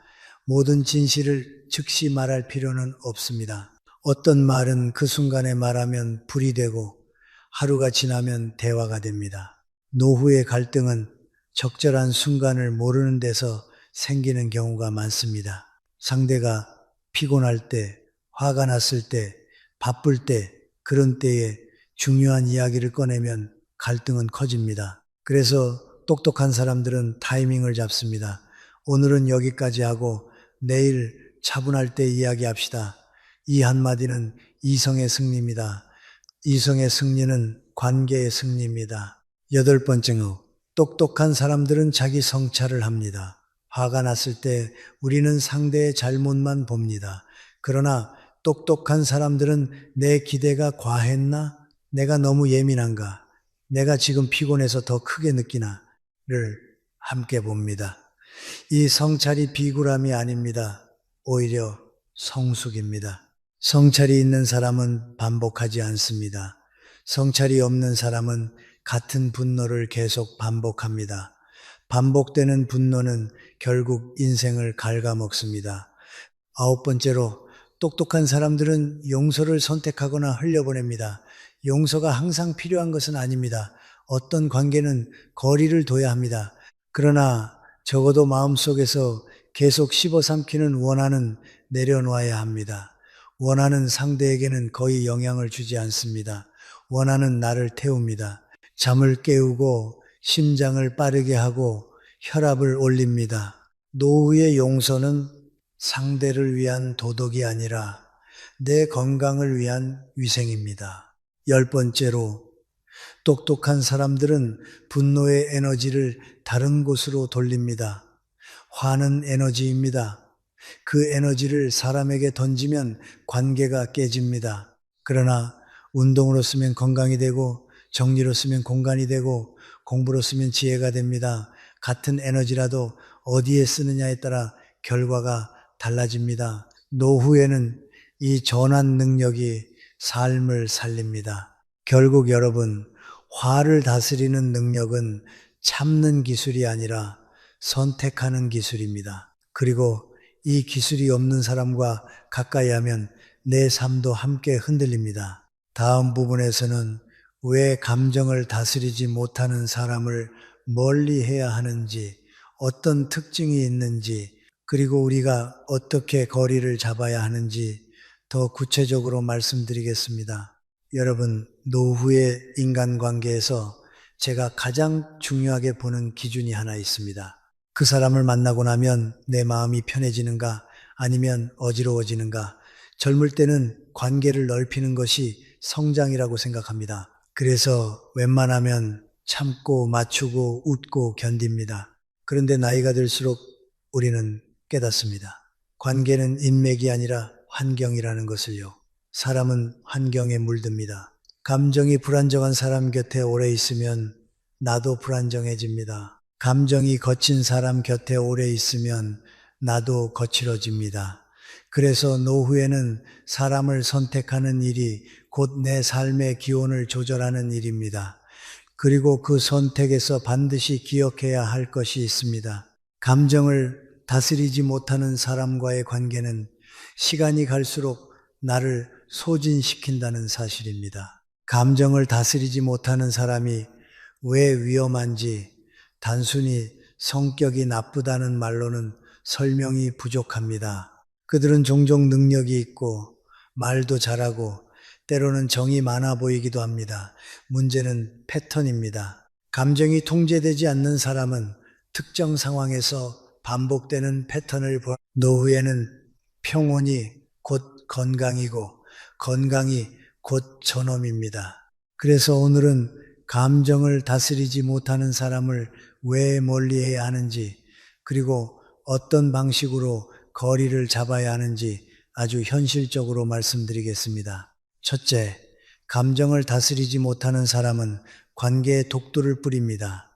모든 진실을 즉시 말할 필요는 없습니다. 어떤 말은 그 순간에 말하면 불이 되고 하루가 지나면 대화가 됩니다. 노후의 갈등은 적절한 순간을 모르는 데서 생기는 경우가 많습니다. 상대가 피곤할 때, 화가 났을 때, 바쁠 때, 그런 때에 중요한 이야기를 꺼내면 갈등은 커집니다. 그래서 똑똑한 사람들은 타이밍을 잡습니다. 오늘은 여기까지 하고 내일 차분할 때 이야기합시다. 이 한마디는 이성의 승리입니다. 이성의 승리는 관계의 승리입니다. 여덟 번째로, 똑똑한 사람들은 자기 성찰을 합니다. 화가 났을 때 우리는 상대의 잘못만 봅니다. 그러나 똑똑한 사람들은 내 기대가 과했나? 내가 너무 예민한가? 내가 지금 피곤해서 더 크게 느끼나를 함께 봅니다. 이 성찰이 비굴함이 아닙니다. 오히려 성숙입니다. 성찰이 있는 사람은 반복하지 않습니다. 성찰이 없는 사람은 같은 분노를 계속 반복합니다. 반복되는 분노는 결국 인생을 갉아먹습니다. 아홉 번째로, 똑똑한 사람들은 용서를 선택하거나 흘려보냅니다. 용서가 항상 필요한 것은 아닙니다. 어떤 관계는 거리를 둬야 합니다. 그러나 적어도 마음속에서 계속 씹어삼키는 원한은 내려놓아야 합니다. 원한은 상대에게는 거의 영향을 주지 않습니다. 원한은 나를 태웁니다. 잠을 깨우고 심장을 빠르게 하고 혈압을 올립니다. 노후의 용서는 상대를 위한 도덕이 아니라 내 건강을 위한 위생입니다. 열 번째로, 똑똑한 사람들은 분노의 에너지를 다른 곳으로 돌립니다. 화는 에너지입니다. 그 에너지를 사람에게 던지면 관계가 깨집니다. 그러나 운동으로 쓰면 건강이 되고, 정리로 쓰면 공간이 되고, 공부로 쓰면 지혜가 됩니다. 같은 에너지라도 어디에 쓰느냐에 따라 결과가 달라집니다. 노후에는 이 전환 능력이 삶을 살립니다. 결국 여러분, 화를 다스리는 능력은 참는 기술이 아니라 선택하는 기술입니다. 그리고 이 기술이 없는 사람과 가까이 하면 내 삶도 함께 흔들립니다. 다음 부분에서는 왜 감정을 다스리지 못하는 사람을 멀리 해야 하는지, 어떤 특징이 있는지, 그리고 우리가 어떻게 거리를 잡아야 하는지 더 구체적으로 말씀드리겠습니다. 여러분, 노후의 인간관계에서 제가 가장 중요하게 보는 기준이 하나 있습니다. 그 사람을 만나고 나면 내 마음이 편해지는가 아니면 어지러워지는가. 젊을 때는 관계를 넓히는 것이 성장이라고 생각합니다. 그래서 웬만하면 참고 맞추고 웃고 견딥니다. 그런데 나이가 들수록 우리는 깨닫습니다. 관계는 인맥이 아니라 환경이라는 것을요. 사람은 환경에 물듭니다. 감정이 불안정한 사람 곁에 오래 있으면 나도 불안정해집니다. 감정이 거친 사람 곁에 오래 있으면 나도 거칠어집니다. 그래서 노후에는 사람을 선택하는 일이 곧 내 삶의 기온을 조절하는 일입니다. 그리고 그 선택에서 반드시 기억해야 할 것이 있습니다. 감정을 다스리지 못하는 사람과의 관계는 시간이 갈수록 나를 소진시킨다는 사실입니다. 감정을 다스리지 못하는 사람이 왜 위험한지 단순히 성격이 나쁘다는 말로는 설명이 부족합니다. 그들은 종종 능력이 있고 말도 잘하고 때로는 정이 많아 보이기도 합니다. 문제는 패턴입니다. 감정이 통제되지 않는 사람은 특정 상황에서 반복되는 패턴을 노후에는 평온이 곧 건강이고 건강이 곧 존엄입니다. 그래서 오늘은 감정을 다스리지 못하는 사람을 왜 멀리해야 하는지, 그리고 어떤 방식으로 거리를 잡아야 하는지 아주 현실적으로 말씀드리겠습니다. 첫째, 감정을 다스리지 못하는 사람은 관계에 독도를 뿌립니다.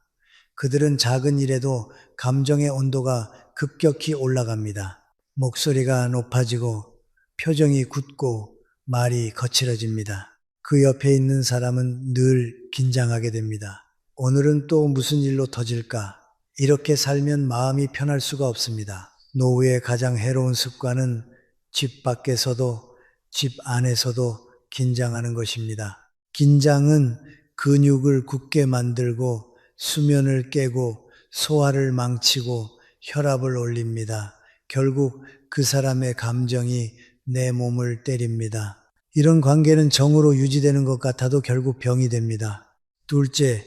그들은 작은 일에도 감정의 온도가 급격히 올라갑니다. 목소리가 높아지고 표정이 굳고 말이 거칠어집니다. 그 옆에 있는 사람은 늘 긴장하게 됩니다. 오늘은 또 무슨 일로 터질까? 이렇게 살면 마음이 편할 수가 없습니다. 노후의 가장 해로운 습관은 집 밖에서도 집 안에서도 긴장하는 것입니다. 긴장은 근육을 굳게 만들고 수면을 깨고 소화를 망치고 혈압을 올립니다. 결국 그 사람의 감정이 내 몸을 때립니다. 이런 관계는 정으로 유지되는 것 같아도 결국 병이 됩니다. 둘째,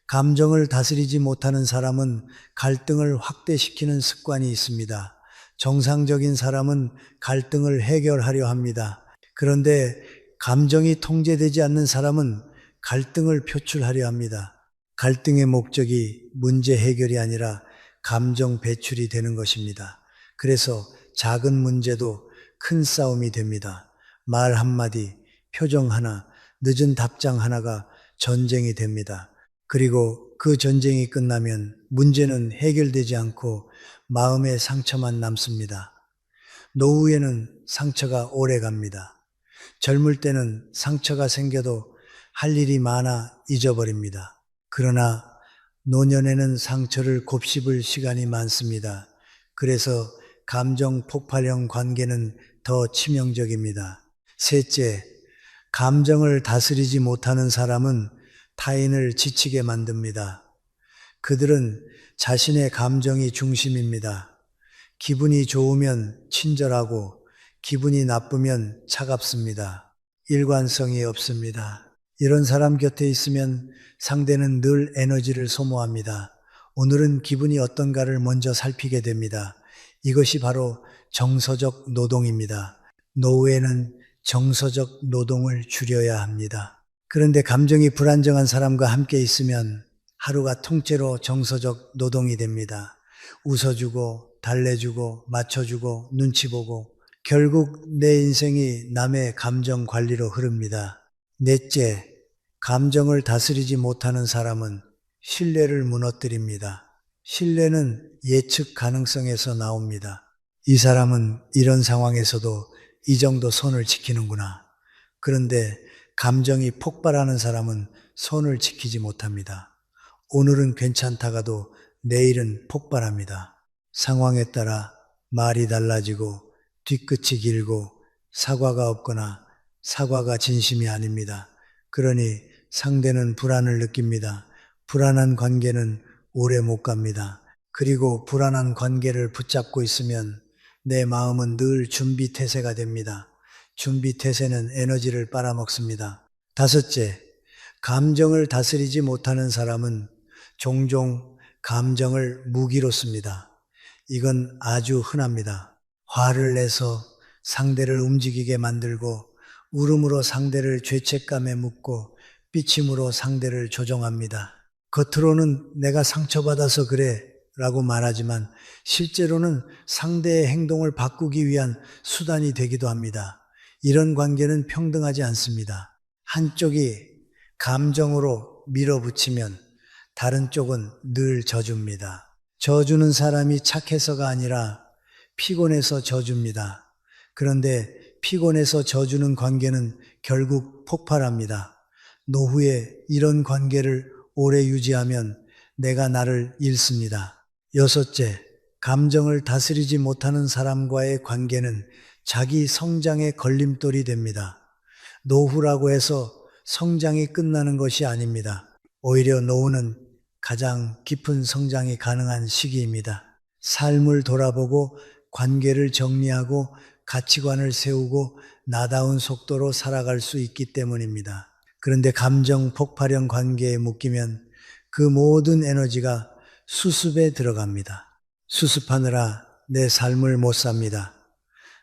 감정을 다스리지 못하는 사람은 갈등을 확대시키는 습관이 있습니다. 정상적인 사람은 갈등을 해결하려 합니다. 그런데 감정이 통제되지 않는 사람은 갈등을 표출하려 합니다. 갈등의 목적이 문제 해결이 아니라 감정 배출이 되는 것입니다. 그래서 작은 문제도 큰 싸움이 됩니다. 말 한마디, 표정 하나, 늦은 답장 하나가 전쟁이 됩니다. 그리고 그 전쟁이 끝나면 문제는 해결되지 않고 마음의 상처만 남습니다. 노후에는 상처가 오래 갑니다. 젊을 때는 상처가 생겨도 할 일이 많아 잊어버립니다. 그러나 노년에는 상처를 곱씹을 시간이 많습니다. 그래서 감정 폭발형 관계는 더 치명적입니다. 셋째, 감정을 다스리지 못하는 사람은 타인을 지치게 만듭니다. 그들은 자신의 감정이 중심입니다. 기분이 좋으면 친절하고 기분이 나쁘면 차갑습니다. 일관성이 없습니다. 이런 사람 곁에 있으면 상대는 늘 에너지를 소모합니다. 오늘은 기분이 어떤가를 먼저 살피게 됩니다. 이것이 바로 정서적 노동입니다. 노후에는 정서적 노동을 줄여야 합니다. 그런데 감정이 불안정한 사람과 함께 있으면 하루가 통째로 정서적 노동이 됩니다. 웃어주고 달래주고 맞춰주고 눈치 보고 결국 내 인생이 남의 감정 관리로 흐릅니다. 넷째, 감정을 다스리지 못하는 사람은 신뢰를 무너뜨립니다. 신뢰는 예측 가능성에서 나옵니다. 이 사람은 이런 상황에서도 이 정도 선을 지키는구나. 그런데 감정이 폭발하는 사람은 선을 지키지 못합니다. 오늘은 괜찮다가도 내일은 폭발합니다. 상황에 따라 말이 달라지고 뒤끝이 길고 사과가 없거나 사과가 진심이 아닙니다. 그러니 상대는 불안을 느낍니다. 불안한 관계는 오래 못 갑니다. 그리고 불안한 관계를 붙잡고 있으면 내 마음은 늘 준비태세가 됩니다. 준비태세는 에너지를 빨아먹습니다. 다섯째, 감정을 다스리지 못하는 사람은 종종 감정을 무기로 씁니다. 이건 아주 흔합니다. 화를 내서 상대를 움직이게 만들고 울음으로 상대를 죄책감에 묻고 삐침으로 상대를 조종합니다. 겉으로는 내가 상처받아서 그래 라고 말하지만 실제로는 상대의 행동을 바꾸기 위한 수단이 되기도 합니다. 이런 관계는 평등하지 않습니다. 한쪽이 감정으로 밀어붙이면 다른 쪽은 늘 져줍니다. 져주는 사람이 착해서가 아니라 피곤해서 져줍니다. 그런데 피곤해서 져주는 관계는 결국 폭발합니다. 노후에 이런 관계를 오래 유지하면 내가 나를 잃습니다. 여섯째, 감정을 다스리지 못하는 사람과의 관계는 자기 성장의 걸림돌이 됩니다. 노후라고 해서 성장이 끝나는 것이 아닙니다. 오히려 노후는 가장 깊은 성장이 가능한 시기입니다. 삶을 돌아보고 관계를 정리하고 가치관을 세우고 나다운 속도로 살아갈 수 있기 때문입니다. 그런데 감정 폭발형 관계에 묶이면 그 모든 에너지가 수습에 들어갑니다. 수습하느라 내 삶을 못 삽니다.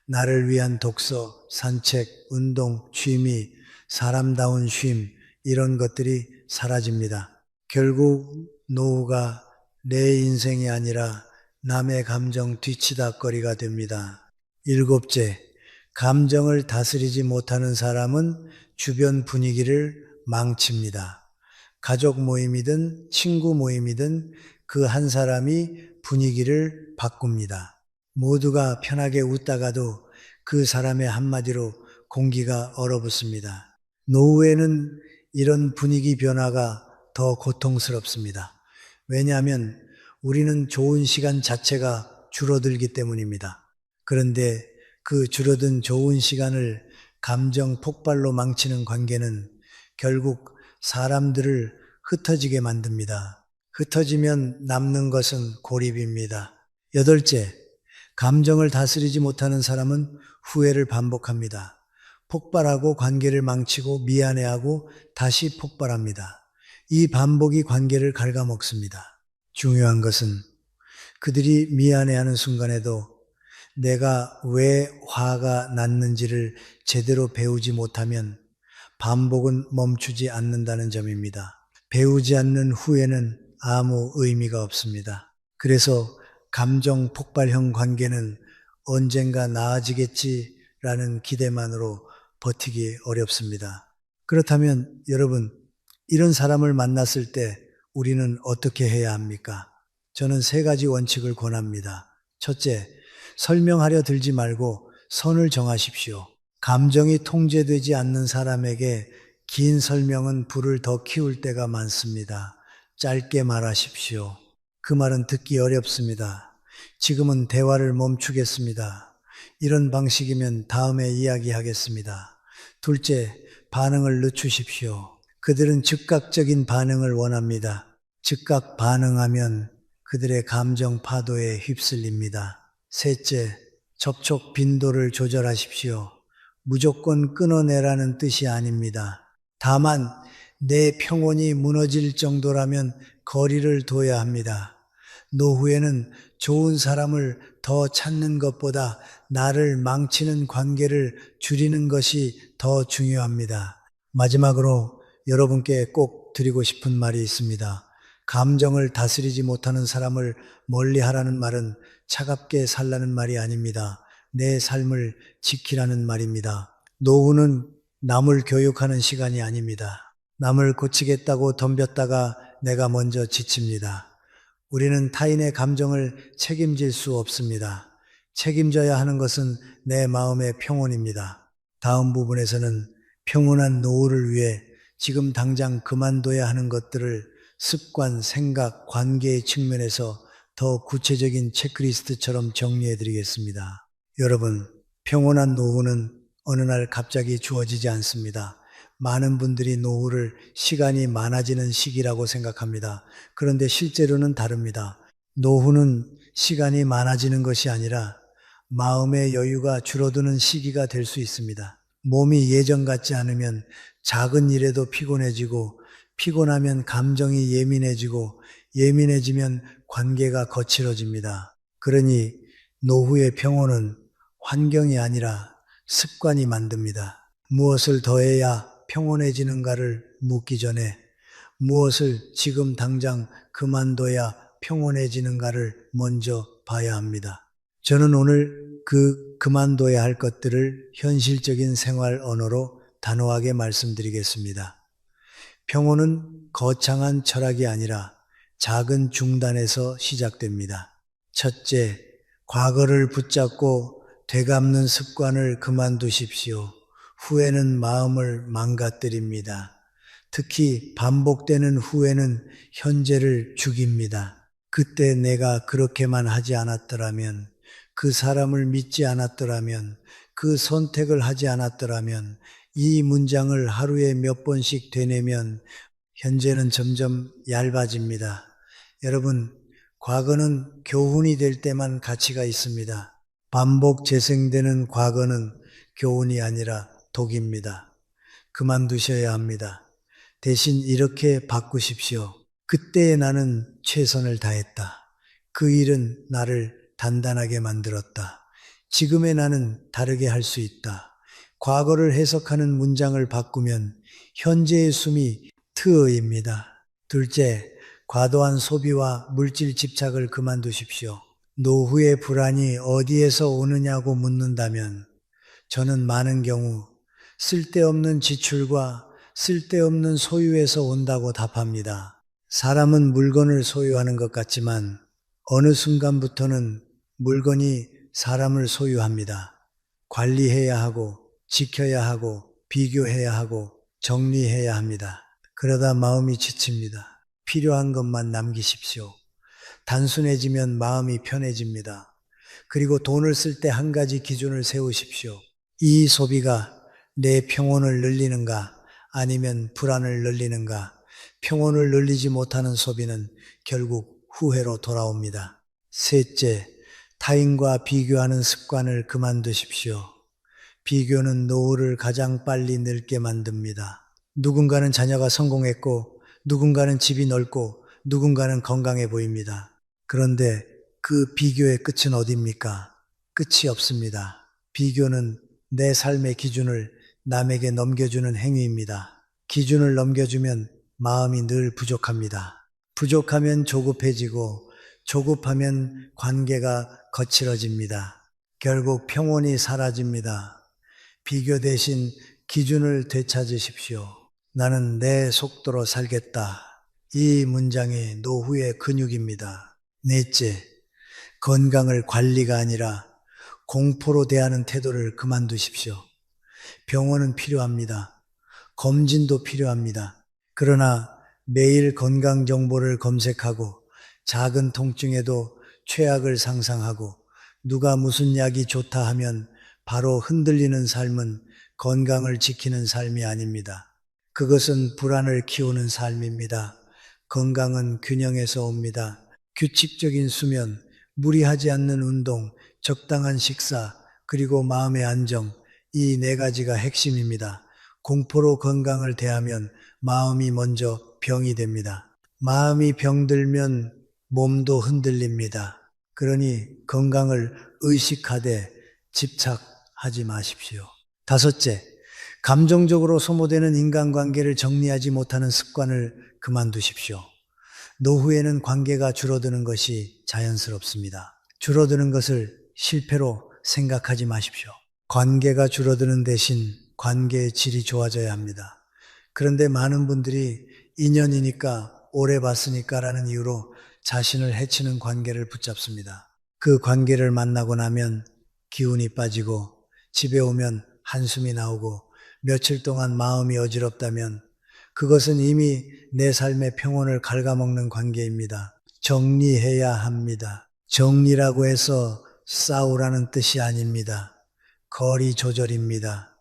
나를 위한 독서, 산책, 운동, 취미, 사람다운 쉼, 이런 것들이 사라집니다. 결국 노후가 내 인생이 아니라 남의 감정 뒤치다거리가 됩니다. 일곱째, 감정을 다스리지 못하는 사람은 주변 분위기를 망칩니다. 가족 모임이든 친구 모임이든 그 한 사람이 분위기를 바꿉니다. 모두가 편하게 웃다가도 그 사람의 한마디로 공기가 얼어붙습니다. 노후에는 이런 분위기 변화가 더 고통스럽습니다. 왜냐하면 우리는 좋은 시간 자체가 줄어들기 때문입니다. 그런데 그 줄어든 좋은 시간을 감정 폭발로 망치는 관계는 결국 사람들을 흩어지게 만듭니다. 흩어지면 남는 것은 고립입니다. 여덟째, 감정을 다스리지 못하는 사람은 후회를 반복합니다. 폭발하고 관계를 망치고 미안해하고 다시 폭발합니다. 이 반복이 관계를 갉아먹습니다. 중요한 것은 그들이 미안해하는 순간에도 내가 왜 화가 났는지를 제대로 배우지 못하면 반복은 멈추지 않는다는 점입니다. 배우지 않는 후회는 아무 의미가 없습니다. 그래서 감정 폭발형 관계는 언젠가 나아지겠지라는 기대만으로 버티기 어렵습니다. 그렇다면 여러분, 이런 사람을 만났을 때 우리는 어떻게 해야 합니까? 저는 세 가지 원칙을 권합니다. 첫째, 설명하려 들지 말고 선을 정하십시오. 감정이 통제되지 않는 사람에게 긴 설명은 불을 더 키울 때가 많습니다. 짧게 말하십시오. 그 말은 듣기 어렵습니다. 지금은 대화를 멈추겠습니다. 이런 방식이면 다음에 이야기하겠습니다. 둘째, 반응을 늦추십시오. 그들은 즉각적인 반응을 원합니다. 즉각 반응하면 그들의 감정 파도에 휩쓸립니다. 셋째, 접촉 빈도를 조절하십시오. 무조건 끊어내라는 뜻이 아닙니다. 다만 내 평온이 무너질 정도라면 거리를 둬야 합니다. 노후에는 좋은 사람을 더 찾는 것보다 나를 망치는 관계를 줄이는 것이 더 중요합니다. 마지막으로 여러분께 꼭 드리고 싶은 말이 있습니다. 감정을 다스리지 못하는 사람을 멀리하라는 말은 차갑게 살라는 말이 아닙니다. 내 삶을 지키라는 말입니다. 노후는 남을 교육하는 시간이 아닙니다. 남을 고치겠다고 덤볐다가 내가 먼저 지칩니다. 우리는 타인의 감정을 책임질 수 없습니다. 책임져야 하는 것은 내 마음의 평온입니다. 다음 부분에서는 평온한 노후를 위해 지금 당장 그만둬야 하는 것들을 습관, 생각, 관계의 측면에서 더 구체적인 체크리스트처럼 정리해 드리겠습니다. 여러분, 평온한 노후는 어느 날 갑자기 주어지지 않습니다. 많은 분들이 노후를 시간이 많아지는 시기라고 생각합니다. 그런데 실제로는 다릅니다. 노후는 시간이 많아지는 것이 아니라 마음의 여유가 줄어드는 시기가 될 수 있습니다. 몸이 예전 같지 않으면 작은 일에도 피곤해지고, 피곤하면 감정이 예민해지고, 예민해지면 관계가 거칠어집니다. 그러니 노후의 평온은 환경이 아니라 습관이 만듭니다. 무엇을 더해야 평온해지는가를 묻기 전에 무엇을 지금 당장 그만둬야 평온해지는가를 먼저 봐야 합니다. 저는 오늘 그만둬야 할 것들을 현실적인 생활 언어로 단호하게 말씀드리겠습니다. 평온은 거창한 철학이 아니라 작은 중단에서 시작됩니다. 첫째, 과거를 붙잡고 되갚는 습관을 그만두십시오. 후회는 마음을 망가뜨립니다. 특히 반복되는 후회는 현재를 죽입니다. 그때 내가 그렇게만 하지 않았더라면, 그 사람을 믿지 않았더라면, 그 선택을 하지 않았더라면, 이 문장을 하루에 몇 번씩 되뇌면 현재는 점점 얇아집니다. 여러분, 과거는 교훈이 될 때만 가치가 있습니다. 반복 재생되는 과거는 교훈이 아니라 독입니다. 그만두셔야 합니다. 대신 이렇게 바꾸십시오. 그때의 나는 최선을 다했다. 그 일은 나를 단단하게 만들었다. 지금의 나는 다르게 할 수 있다. 과거를 해석하는 문장을 바꾸면 현재의 숨이 트어입니다. 둘째, 과도한 소비와 물질 집착을 그만두십시오. 노후의 불안이 어디에서 오느냐고 묻는다면 저는 많은 경우 쓸데없는 지출과 쓸데없는 소유에서 온다고 답합니다. 사람은 물건을 소유하는 것 같지만 어느 순간부터는 물건이 사람을 소유합니다. 관리해야 하고 지켜야 하고 비교해야 하고 정리해야 합니다. 그러다 마음이 지칩니다. 필요한 것만 남기십시오. 단순해지면 마음이 편해집니다. 그리고 돈을 쓸 때 한 가지 기준을 세우십시오. 이 소비가 내 평온을 늘리는가 아니면 불안을 늘리는가. 평온을 늘리지 못하는 소비는 결국 후회로 돌아옵니다. 셋째, 타인과 비교하는 습관을 그만두십시오. 비교는 노후를 가장 빨리 늙게 만듭니다. 누군가는 자녀가 성공했고 누군가는 집이 넓고 누군가는 건강해 보입니다. 그런데 그 비교의 끝은 어디입니까? 끝이 없습니다. 비교는 내 삶의 기준을 남에게 넘겨주는 행위입니다. 기준을 넘겨주면 마음이 늘 부족합니다. 부족하면 조급해지고 조급하면 관계가 거칠어집니다. 결국 평온이 사라집니다. 비교 대신 기준을 되찾으십시오. 나는 내 속도로 살겠다. 이 문장이 노후의 근육입니다. 넷째, 건강을 관리가 아니라 공포로 대하는 태도를 그만두십시오. 병원은 필요합니다. 검진도 필요합니다. 그러나 매일 건강 정보를 검색하고 작은 통증에도 최악을 상상하고 누가 무슨 약이 좋다 하면 바로 흔들리는 삶은 건강을 지키는 삶이 아닙니다. 그것은 불안을 키우는 삶입니다. 건강은 균형에서 옵니다. 규칙적인 수면, 무리하지 않는 운동, 적당한 식사, 그리고 마음의 안정, 이 네 가지가 핵심입니다. 공포로 건강을 대하면 마음이 먼저 병이 됩니다. 마음이 병들면 몸도 흔들립니다. 그러니 건강을 의식하되 집착하지 마십시오. 다섯째, 감정적으로 소모되는 인간관계를 정리하지 못하는 습관을 그만두십시오. 노후에는 관계가 줄어드는 것이 자연스럽습니다. 줄어드는 것을 실패로 생각하지 마십시오. 관계가 줄어드는 대신 관계의 질이 좋아져야 합니다. 그런데 많은 분들이 인연이니까 오래 봤으니까 라는 이유로 자신을 해치는 관계를 붙잡습니다. 그 관계를 만나고 나면 기운이 빠지고 집에 오면 한숨이 나오고 며칠 동안 마음이 어지럽다면 그것은 이미 내 삶의 평온을 갉아먹는 관계입니다. 정리해야 합니다. 정리라고 해서 싸우라는 뜻이 아닙니다. 거리 조절입니다.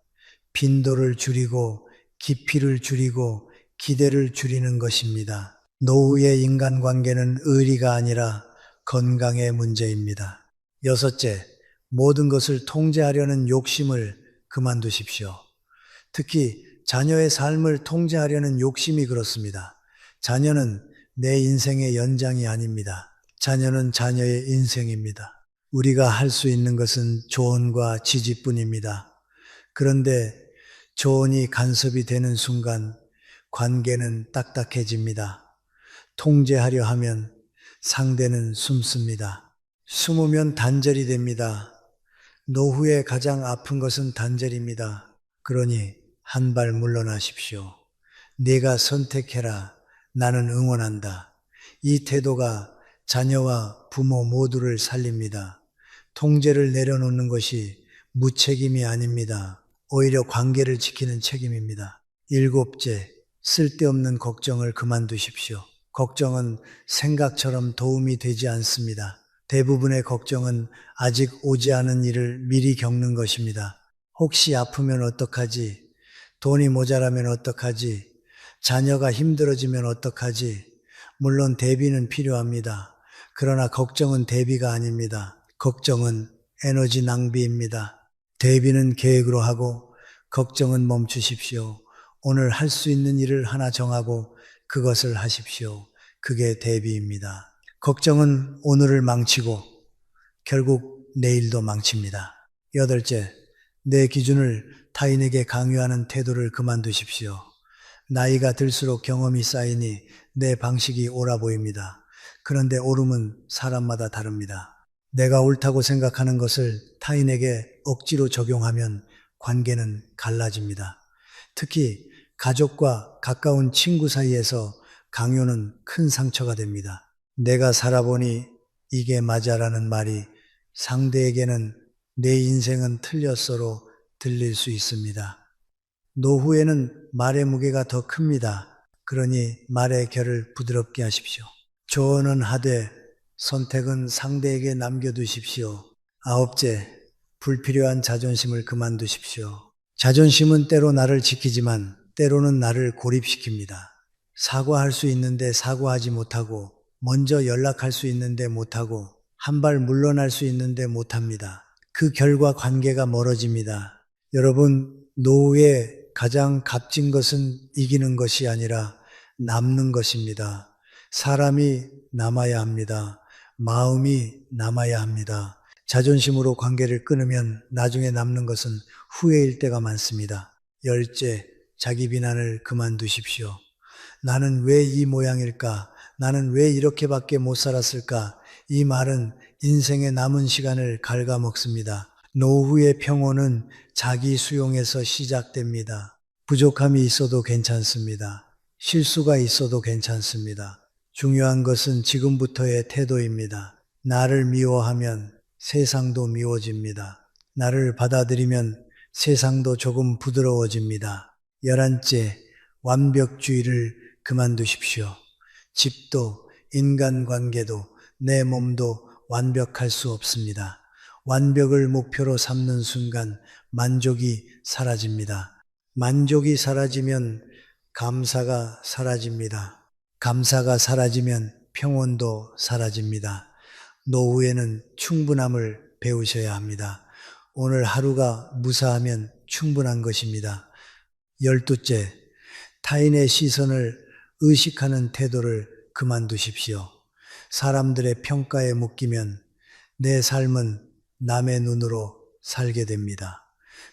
빈도를 줄이고 깊이를 줄이고 기대를 줄이는 것입니다. 노후의 인간관계는 의리가 아니라 건강의 문제입니다. 여섯째, 모든 것을 통제하려는 욕심을 그만두십시오. 특히 자녀의 삶을 통제하려는 욕심이 그렇습니다. 자녀는 내 인생의 연장이 아닙니다. 자녀는 자녀의 인생입니다. 우리가 할 수 있는 것은 조언과 지지뿐입니다. 그런데 조언이 간섭이 되는 순간 관계는 딱딱해집니다. 통제하려 하면 상대는 숨습니다. 숨으면 단절이 됩니다. 노후에 가장 아픈 것은 단절입니다. 그러니 한 발 물러나십시오. 네가 선택해라. 나는 응원한다. 이 태도가 자녀와 부모 모두를 살립니다. 통제를 내려놓는 것이 무책임이 아닙니다. 오히려 관계를 지키는 책임입니다. 일곱째, 쓸데없는 걱정을 그만두십시오. 걱정은 생각처럼 도움이 되지 않습니다. 대부분의 걱정은 아직 오지 않은 일을 미리 겪는 것입니다. 혹시 아프면 어떡하지? 돈이 모자라면 어떡하지? 자녀가 힘들어지면 어떡하지? 물론 대비는 필요합니다. 그러나 걱정은 대비가 아닙니다. 걱정은 에너지 낭비입니다. 대비는 계획으로 하고 걱정은 멈추십시오. 오늘 할 수 있는 일을 하나 정하고 그것을 하십시오. 그게 대비입니다. 걱정은 오늘을 망치고 결국 내일도 망칩니다. 여덟째, 내 기준을 타인에게 강요하는 태도를 그만두십시오. 나이가 들수록 경험이 쌓이니 내 방식이 옳아 보입니다. 그런데 옳음은 사람마다 다릅니다. 내가 옳다고 생각하는 것을 타인에게 억지로 적용하면 관계는 갈라집니다. 특히 가족과 가까운 친구 사이에서 강요는 큰 상처가 됩니다. 내가 살아보니 이게 맞아라는 말이 상대에게는 내 인생은 틀렸어로 들릴 수 있습니다. 노후에는 말의 무게가 더 큽니다. 그러니 말의 결을 부드럽게 하십시오. 조언은 하되 선택은 상대에게 남겨두십시오. 아홉째, 불필요한 자존심을 그만두십시오. 자존심은 때로 나를 지키지만 때로는 나를 고립시킵니다. 사과할 수 있는데 사과하지 못하고 먼저 연락할 수 있는데 못하고 한 발 물러날 수 있는데 못합니다. 그 결과 관계가 멀어집니다. 여러분, 노후에 가장 값진 것은 이기는 것이 아니라 남는 것입니다. 사람이 남아야 합니다. 마음이 남아야 합니다. 자존심으로 관계를 끊으면 나중에 남는 것은 후회일 때가 많습니다. 열째, 자기 비난을 그만두십시오. 나는 왜 이 모양일까? 나는 왜 이렇게밖에 못 살았을까? 이 말은 인생의 남은 시간을 갉아먹습니다. 노후의 평온은 자기 수용에서 시작됩니다. 부족함이 있어도 괜찮습니다. 실수가 있어도 괜찮습니다. 중요한 것은 지금부터의 태도입니다. 나를 미워하면 세상도 미워집니다. 나를 받아들이면 세상도 조금 부드러워집니다. 11째, 완벽주의를 그만두십시오. 집도, 인간관계도, 내 몸도 완벽할 수 없습니다. 완벽을 목표로 삼는 순간 만족이 사라집니다. 만족이 사라지면 감사가 사라집니다. 감사가 사라지면 평온도 사라집니다. 노후에는 충분함을 배우셔야 합니다. 오늘 하루가 무사하면 충분한 것입니다. 12째, 타인의 시선을 의식하는 태도를 그만두십시오. 사람들의 평가에 묶이면 내 삶은 남의 눈으로 살게 됩니다.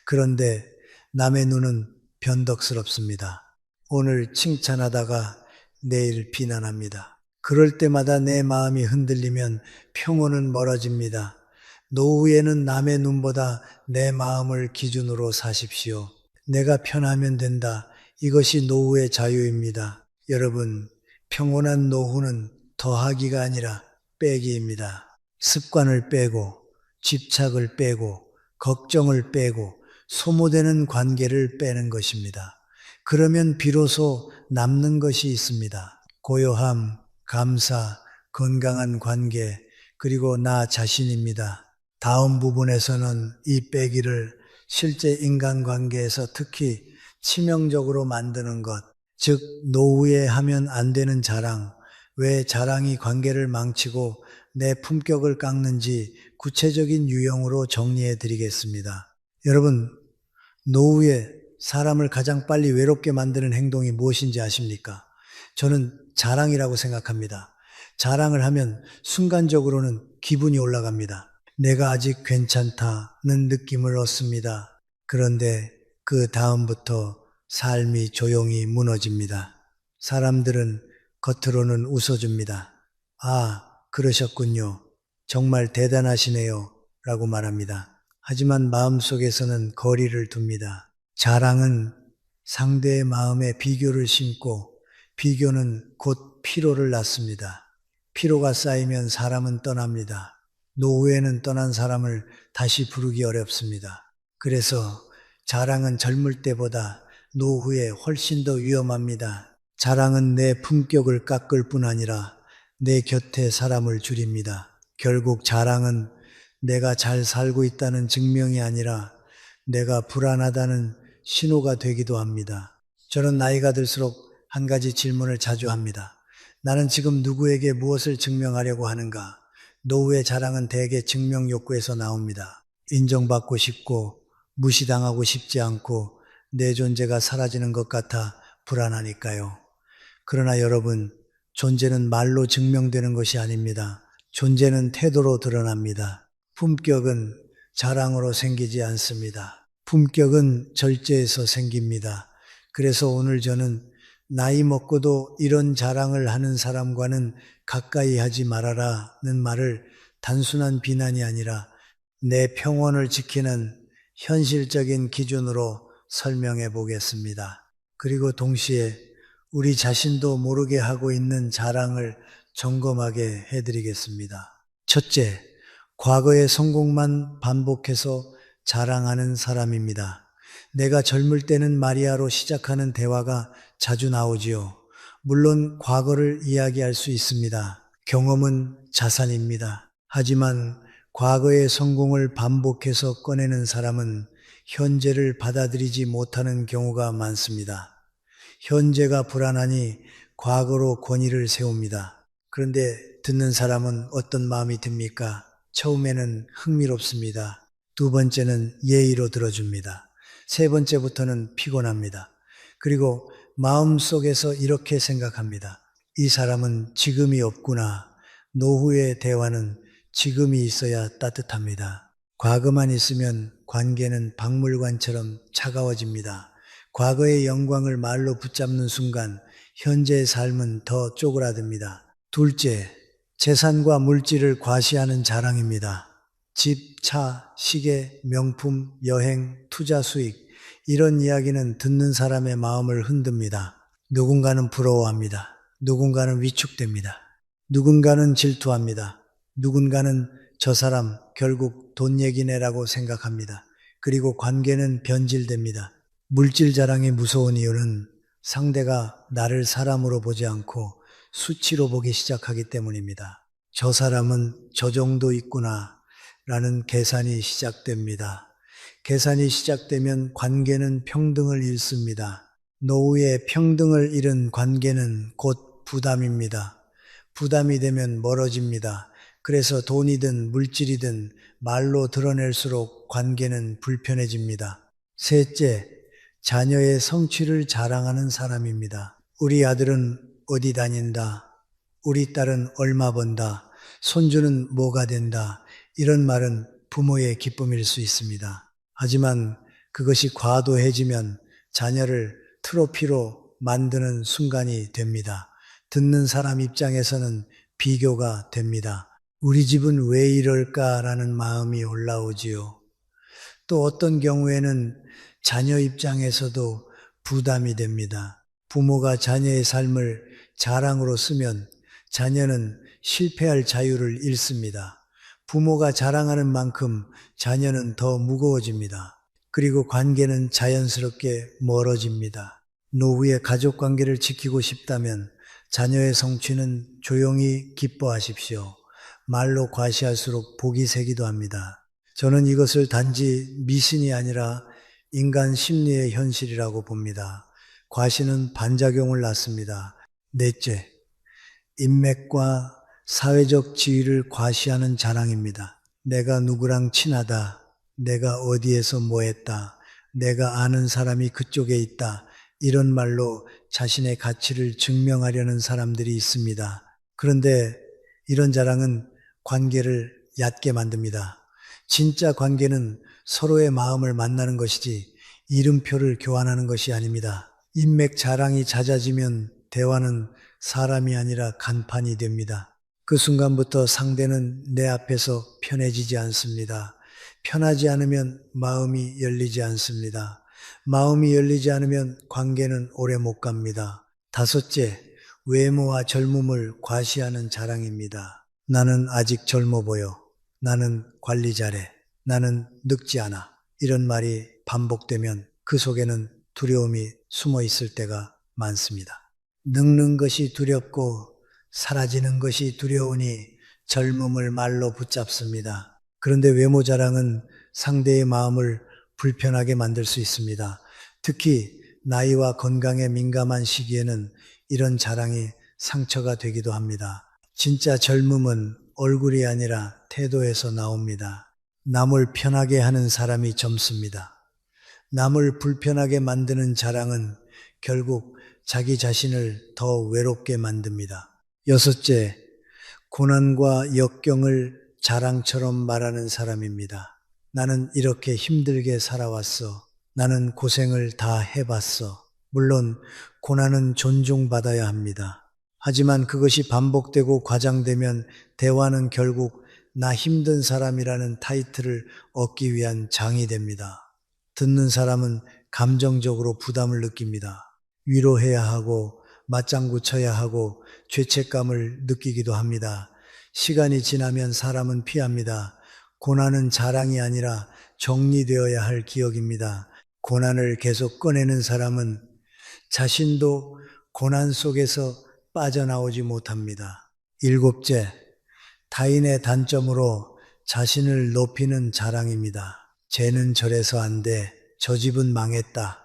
그런데 남의 눈은 변덕스럽습니다. 오늘 칭찬하다가 내일 비난합니다. 그럴 때마다 내 마음이 흔들리면 평온은 멀어집니다. 노후에는 남의 눈보다 내 마음을 기준으로 사십시오. 내가 편하면 된다. 이것이 노후의 자유입니다. 여러분, 평온한 노후는 더하기가 아니라 빼기입니다. 습관을 빼고, 집착을 빼고, 걱정을 빼고, 소모되는 관계를 빼는 것입니다. 그러면 비로소 남는 것이 있습니다. 고요함, 감사, 건강한 관계, 그리고 나 자신입니다. 다음 부분에서는 이 빼기를 실제 인간관계에서 특히 치명적으로 만드는 것, 즉 노후에 하면 안 되는 자랑, 왜 자랑이 관계를 망치고 내 품격을 깎는지 구체적인 유형으로 정리해 드리겠습니다. 여러분, 노후에 사람을 가장 빨리 외롭게 만드는 행동이 무엇인지 아십니까? 저는 자랑이라고 생각합니다. 자랑을 하면 순간적으로는 기분이 올라갑니다. 내가 아직 괜찮다는 느낌을 얻습니다. 그런데 그 다음부터 삶이 조용히 무너집니다. 사람들은 겉으로는 웃어줍니다. 아, 그러셨군요. 정말 대단하시네요. 라고 말합니다. 하지만 마음속에서는 거리를 둡니다. 자랑은 상대의 마음에 비교를 심고 비교는 곧 피로를 낳습니다. 피로가 쌓이면 사람은 떠납니다. 노후에는 떠난 사람을 다시 부르기 어렵습니다. 그래서 자랑은 젊을 때보다 노후에 훨씬 더 위험합니다. 자랑은 내 품격을 깎을 뿐 아니라 내 곁에 사람을 줄입니다. 결국 자랑은 내가 잘 살고 있다는 증명이 아니라 내가 불안하다는 신호가 되기도 합니다. 저는 나이가 들수록 한 가지 질문을 자주 합니다. 나는 지금 누구에게 무엇을 증명하려고 하는가? 노후의 자랑은 대개 증명 욕구에서 나옵니다. 인정받고 싶고 무시당하고 싶지 않고 내 존재가 사라지는 것 같아 불안하니까요. 그러나 여러분, 존재는 말로 증명되는 것이 아닙니다. 존재는 태도로 드러납니다. 품격은 자랑으로 생기지 않습니다. 품격은 절제에서 생깁니다. 그래서 오늘 저는 나이 먹고도 이런 자랑을 하는 사람과는 가까이 하지 말아라는 말을 단순한 비난이 아니라 내 평온을 지키는 현실적인 기준으로 설명해 보겠습니다. 그리고 동시에 우리 자신도 모르게 하고 있는 자랑을 점검하게 해드리겠습니다. 첫째, 과거의 성공만 반복해서 자랑하는 사람입니다. 내가 젊을 때는 마리아로 시작하는 대화가 자주 나오지요. 물론 과거를 이야기할 수 있습니다. 경험은 자산입니다. 하지만 과거의 성공을 반복해서 꺼내는 사람은 현재를 받아들이지 못하는 경우가 많습니다. 현재가 불안하니 과거로 권위를 세웁니다. 그런데 듣는 사람은 어떤 마음이 듭니까? 처음에는 흥미롭습니다. 두 번째는 예의로 들어줍니다. 세 번째부터는 피곤합니다. 그리고 마음속에서 이렇게 생각합니다. 이 사람은 지금이 없구나. 노후의 대화는 지금이 있어야 따뜻합니다. 과거만 있으면 관계는 박물관처럼 차가워집니다. 과거의 영광을 말로 붙잡는 순간 현재의 삶은 더 쪼그라듭니다. 둘째, 재산과 물질을 과시하는 자랑입니다. 집, 차, 시계, 명품, 여행, 투자 수익, 이런 이야기는 듣는 사람의 마음을 흔듭니다. 누군가는 부러워합니다. 누군가는 위축됩니다. 누군가는 질투합니다. 누군가는 저 사람 결국 돈 얘기네라고 생각합니다. 그리고 관계는 변질됩니다. 물질 자랑이 무서운 이유는 상대가 나를 사람으로 보지 않고 수치로 보기 시작하기 때문입니다. 저 사람은 저 정도 있구나 라는 계산이 시작됩니다. 계산이 시작되면 관계는 평등을 잃습니다. 노후에 평등을 잃은 관계는 곧 부담입니다. 부담이 되면 멀어집니다. 그래서 돈이든 물질이든 말로 드러낼수록 관계는 불편해집니다. 셋째, 자녀의 성취를 자랑하는 사람입니다. 우리 아들은 어디 다닌다. 우리 딸은 얼마 번다. 손주는 뭐가 된다. 이런 말은 부모의 기쁨일 수 있습니다. 하지만 그것이 과도해지면 자녀를 트로피로 만드는 순간이 됩니다. 듣는 사람 입장에서는 비교가 됩니다. 우리 집은 왜 이럴까라는 마음이 올라오지요. 또 어떤 경우에는 자녀 입장에서도 부담이 됩니다. 부모가 자녀의 삶을 자랑으로 쓰면 자녀는 실패할 자유를 잃습니다. 부모가 자랑하는 만큼 자녀는 더 무거워집니다. 그리고 관계는 자연스럽게 멀어집니다. 노후의 가족 관계를 지키고 싶다면 자녀의 성취는 조용히 기뻐하십시오. 말로 과시할수록 복이 세기도 합니다. 저는 이것을 단지 미신이 아니라 인간 심리의 현실이라고 봅니다. 과시는 반작용을 낳습니다. 넷째, 인맥과 사회적 지위를 과시하는 자랑입니다. 내가 누구랑 친하다. 내가 어디에서 뭐 했다. 내가 아는 사람이 그쪽에 있다. 이런 말로 자신의 가치를 증명하려는 사람들이 있습니다. 그런데 이런 자랑은 관계를 얕게 만듭니다. 진짜 관계는 서로의 마음을 만나는 것이지 이름표를 교환하는 것이 아닙니다. 인맥 자랑이 잦아지면 대화는 사람이 아니라 간판이 됩니다. 그 순간부터 상대는 내 앞에서 편해지지 않습니다. 편하지 않으면 마음이 열리지 않습니다. 마음이 열리지 않으면 관계는 오래 못 갑니다. 다섯째, 외모와 젊음을 과시하는 자랑입니다. 나는 아직 젊어 보여. 나는 관리 잘해. 나는 늙지 않아. 이런 말이 반복되면 그 속에는 두려움이 숨어 있을 때가 많습니다. 늙는 것이 두렵고 사라지는 것이 두려우니 젊음을 말로 붙잡습니다. 그런데 외모 자랑은 상대의 마음을 불편하게 만들 수 있습니다. 특히 나이와 건강에 민감한 시기에는 이런 자랑이 상처가 되기도 합니다. 진짜 젊음은 얼굴이 아니라 태도에서 나옵니다. 남을 편하게 하는 사람이 젊습니다. 남을 불편하게 만드는 자랑은 결국 자기 자신을 더 외롭게 만듭니다. 여섯째, 고난과 역경을 자랑처럼 말하는 사람입니다. 나는 이렇게 힘들게 살아왔어. 나는 고생을 다 해봤어. 물론 고난은 존중받아야 합니다. 하지만 그것이 반복되고 과장되면 대화는 결국 나 힘든 사람이라는 타이틀을 얻기 위한 장이 됩니다. 듣는 사람은 감정적으로 부담을 느낍니다. 위로해야 하고 맞장구 쳐야 하고 죄책감을 느끼기도 합니다. 시간이 지나면 사람은 피합니다. 고난은 자랑이 아니라 정리되어야 할 기억입니다. 고난을 계속 꺼내는 사람은 자신도 고난 속에서 빠져나오지 못합니다. 일곱째, 타인의 단점으로 자신을 높이는 자랑입니다. 쟤는 저래서 안 돼. 저 집은 망했다.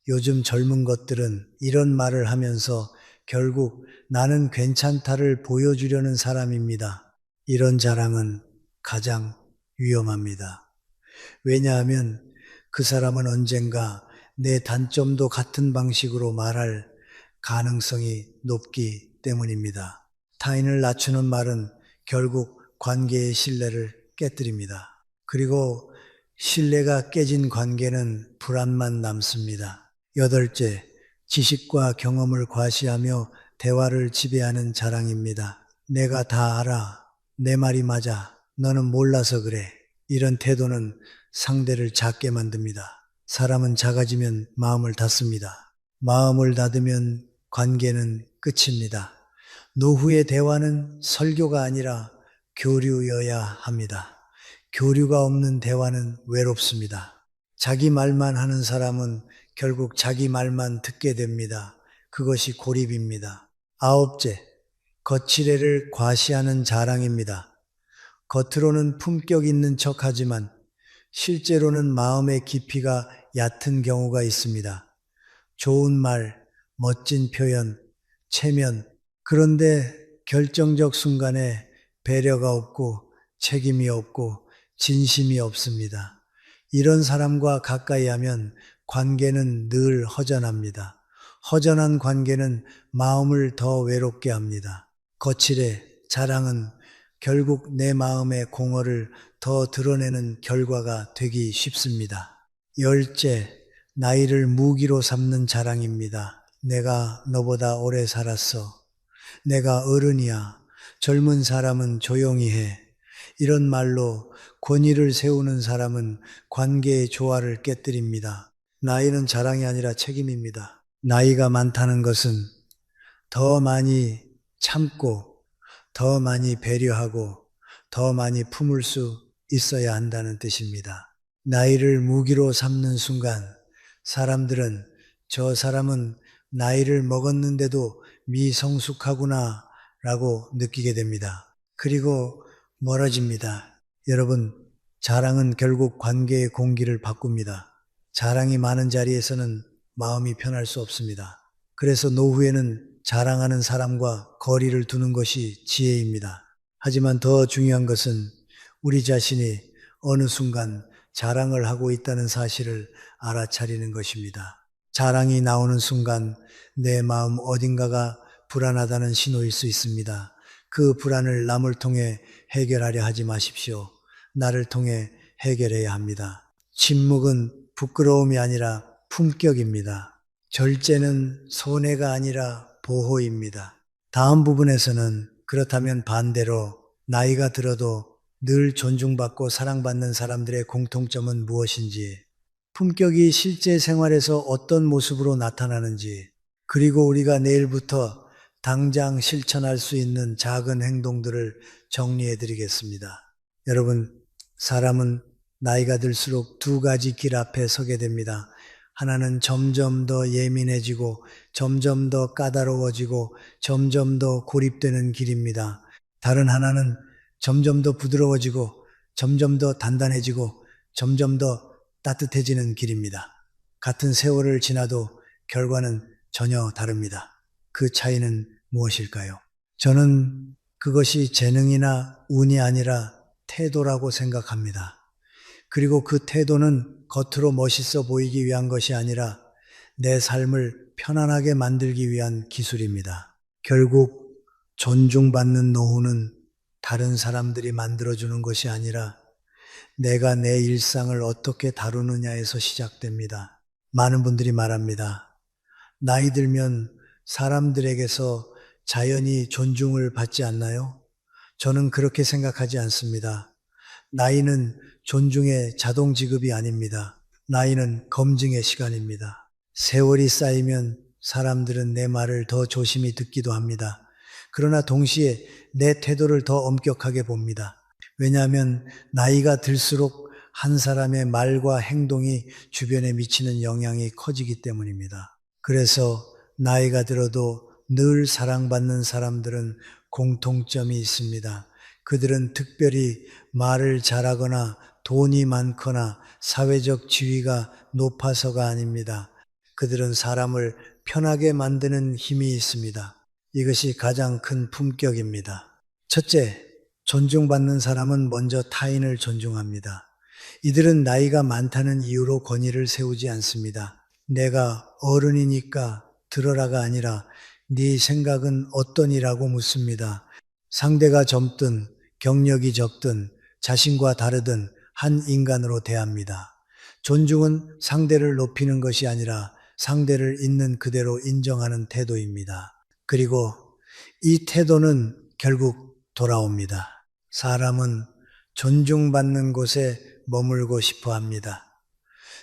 요즘 젊은 것들은 이런 말을 하면서 결국 나는 괜찮다를 보여주려는 사람입니다. 이런 자랑은 가장 위험합니다. 왜냐하면 그 사람은 언젠가 내 단점도 같은 방식으로 말할 가능성이 높기 때문입니다. 타인을 낮추는 말은 결국 관계의 신뢰를 깨뜨립니다. 그리고 신뢰가 깨진 관계는 불안만 남습니다. 여덟째, 지식과 경험을 과시하며 대화를 지배하는 자랑입니다. 내가 다 알아. 내 말이 맞아. 너는 몰라서 그래. 이런 태도는 상대를 작게 만듭니다. 사람은 작아지면 마음을 닫습니다. 마음을 닫으면 관계는 끝입니다. 노후의 대화는 설교가 아니라 교류여야 합니다. 교류가 없는 대화는 외롭습니다. 자기 말만 하는 사람은 결국 자기 말만 듣게 됩니다. 그것이 고립입니다. 아홉째, 거칠애를 과시하는 자랑입니다. 겉으로는 품격 있는 척하지만 실제로는 마음의 깊이가 얕은 경우가 있습니다. 좋은 말, 멋진 표현, 체면, 그런데 결정적 순간에 배려가 없고 책임이 없고 진심이 없습니다. 이런 사람과 가까이 하면 관계는 늘 허전합니다. 허전한 관계는 마음을 더 외롭게 합니다. 거칠애, 자랑은 결국 내 마음의 공허를 더 드러내는 결과가 되기 쉽습니다. 열째, 나이를 무기로 삼는 자랑입니다. 내가 너보다 오래 살았어. 내가 어른이야. 젊은 사람은 조용히 해. 이런 말로 권위를 세우는 사람은 관계의 조화를 깨뜨립니다. 나이는 자랑이 아니라 책임입니다. 나이가 많다는 것은 더 많이 참고, 더 많이 배려하고, 더 많이 품을 수 있어야 한다는 뜻입니다. 나이를 무기로 삼는 순간 사람들은 저 사람은 나이를 먹었는데도 미성숙하구나 라고 느끼게 됩니다. 그리고 멀어집니다. 여러분, 자랑은 결국 관계의 공기를 바꿉니다. 자랑이 많은 자리에서는 마음이 편할 수 없습니다. 그래서 노후에는 자랑하는 사람과 거리를 두는 것이 지혜입니다. 하지만 더 중요한 것은 우리 자신이 어느 순간 자랑을 하고 있다는 사실을 알아차리는 것입니다. 자랑이 나오는 순간 내 마음 어딘가가 불안하다는 신호일 수 있습니다. 그 불안을 남을 통해 해결하려 하지 마십시오. 나를 통해 해결해야 합니다. 침묵은 부끄러움이 아니라 품격입니다. 절제는 손해가 아니라 보호입니다. 다음 부분에서는 그렇다면 반대로 나이가 들어도 늘 존중받고 사랑받는 사람들의 공통점은 무엇인지, 품격이 실제 생활에서 어떤 모습으로 나타나는지, 그리고 우리가 내일부터 당장 실천할 수 있는 작은 행동들을 정리해 드리겠습니다. 여러분, 사람은 나이가 들수록 두 가지 길 앞에 서게 됩니다. 하나는 점점 더 예민해지고 점점 더 까다로워지고 점점 더 고립되는 길입니다. 다른 하나는 점점 더 부드러워지고 점점 더 단단해지고 점점 더 따뜻해지는 길입니다. 같은 세월을 지나도 결과는 전혀 다릅니다. 그 차이는 무엇일까요? 저는 그것이 재능이나 운이 아니라 태도라고 생각합니다. 그리고 그 태도는 겉으로 멋있어 보이기 위한 것이 아니라 내 삶을 편안하게 만들기 위한 기술입니다. 결국 존중받는 노후는 다른 사람들이 만들어주는 것이 아니라 내가 내 일상을 어떻게 다루느냐에서 시작됩니다. 많은 분들이 말합니다. 나이 들면 사람들에게서 자연히 존중을 받지 않나요? 저는 그렇게 생각하지 않습니다. 나이는 존중의 자동 지급이 아닙니다. 나이는 검증의 시간입니다. 세월이 쌓이면 사람들은 내 말을 더 조심히 듣기도 합니다. 그러나 동시에 내 태도를 더 엄격하게 봅니다. 왜냐하면 나이가 들수록 한 사람의 말과 행동이 주변에 미치는 영향이 커지기 때문입니다. 그래서 나이가 들어도 늘 사랑받는 사람들은 공통점이 있습니다. 그들은 특별히 말을 잘하거나 돈이 많거나 사회적 지위가 높아서가 아닙니다. 그들은 사람을 편하게 만드는 힘이 있습니다. 이것이 가장 큰 품격입니다. 첫째, 존중받는 사람은 먼저 타인을 존중합니다. 이들은 나이가 많다는 이유로 권위를 세우지 않습니다. 내가 어른이니까 들어라가 아니라 네 생각은 어떠니라고 묻습니다. 상대가 젊든 경력이 적든 자신과 다르든 한 인간으로 대합니다. 존중은 상대를 높이는 것이 아니라 상대를 있는 그대로 인정하는 태도입니다. 그리고 이 태도는 결국 돌아옵니다. 사람은 존중받는 곳에 머물고 싶어 합니다.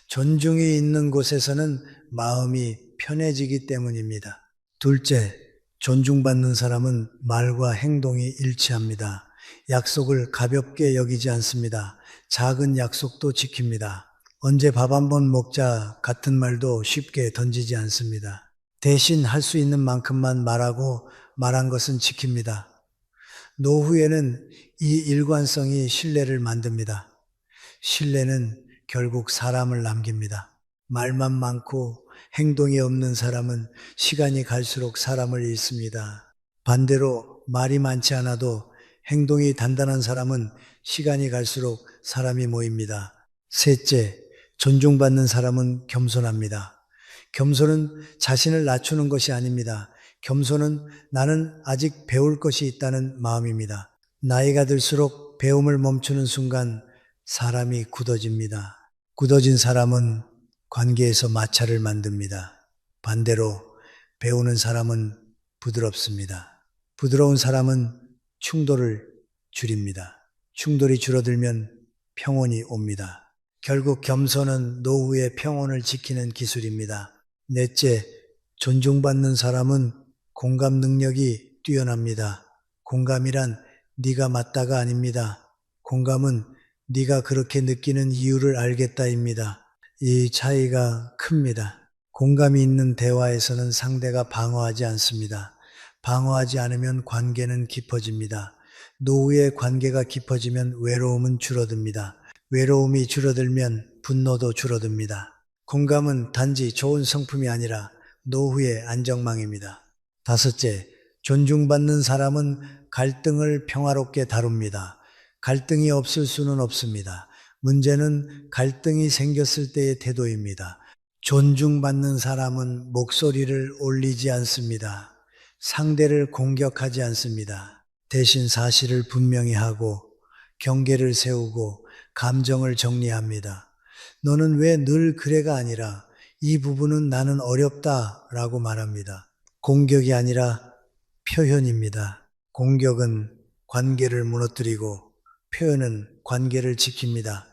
존중이 있는 곳에서는 마음이 편해지기 때문입니다. 둘째, 존중받는 사람은 말과 행동이 일치합니다. 약속을 가볍게 여기지 않습니다. 작은 약속도 지킵니다. 언제 밥 한번 먹자 같은 말도 쉽게 던지지 않습니다. 대신 할 수 있는 만큼만 말하고 말한 것은 지킵니다. 노후에는 이 일관성이 신뢰를 만듭니다. 신뢰는 결국 사람을 남깁니다. 말만 많고 행동이 없는 사람은 시간이 갈수록 사람을 잃습니다. 반대로 말이 많지 않아도 행동이 단단한 사람은 시간이 갈수록 사람이 모입니다. 셋째, 존중받는 사람은 겸손합니다. 겸손은 자신을 낮추는 것이 아닙니다. 겸손은 나는 아직 배울 것이 있다는 마음입니다. 나이가 들수록 배움을 멈추는 순간 사람이 굳어집니다. 굳어진 사람은 관계에서 마찰을 만듭니다. 반대로 배우는 사람은 부드럽습니다. 부드러운 사람은 충돌을 줄입니다. 충돌이 줄어들면 평온이 옵니다. 결국 겸손은 노후의 평온을 지키는 기술입니다. 넷째, 존중받는 사람은 공감 능력이 뛰어납니다. 공감이란 네가 맞다가 아닙니다. 공감은 네가 그렇게 느끼는 이유를 알겠다입니다. 이 차이가 큽니다. 공감이 있는 대화에서는 상대가 방어하지 않습니다. 방어하지 않으면 관계는 깊어집니다. 노후의 관계가 깊어지면 외로움은 줄어듭니다. 외로움이 줄어들면 분노도 줄어듭니다. 공감은 단지 좋은 성품이 아니라 노후의 안정망입니다. 다섯째, 존중받는 사람은 갈등을 평화롭게 다룹니다. 갈등이 없을 수는 없습니다. 문제는 갈등이 생겼을 때의 태도입니다. 존중받는 사람은 목소리를 올리지 않습니다. 상대를 공격하지 않습니다. 대신 사실을 분명히 하고 경계를 세우고 감정을 정리합니다. 너는 왜 늘 그래가 아니라 이 부분은 나는 어렵다라고 말합니다. 공격이 아니라 표현입니다. 공격은 관계를 무너뜨리고 표현은 관계를 지킵니다.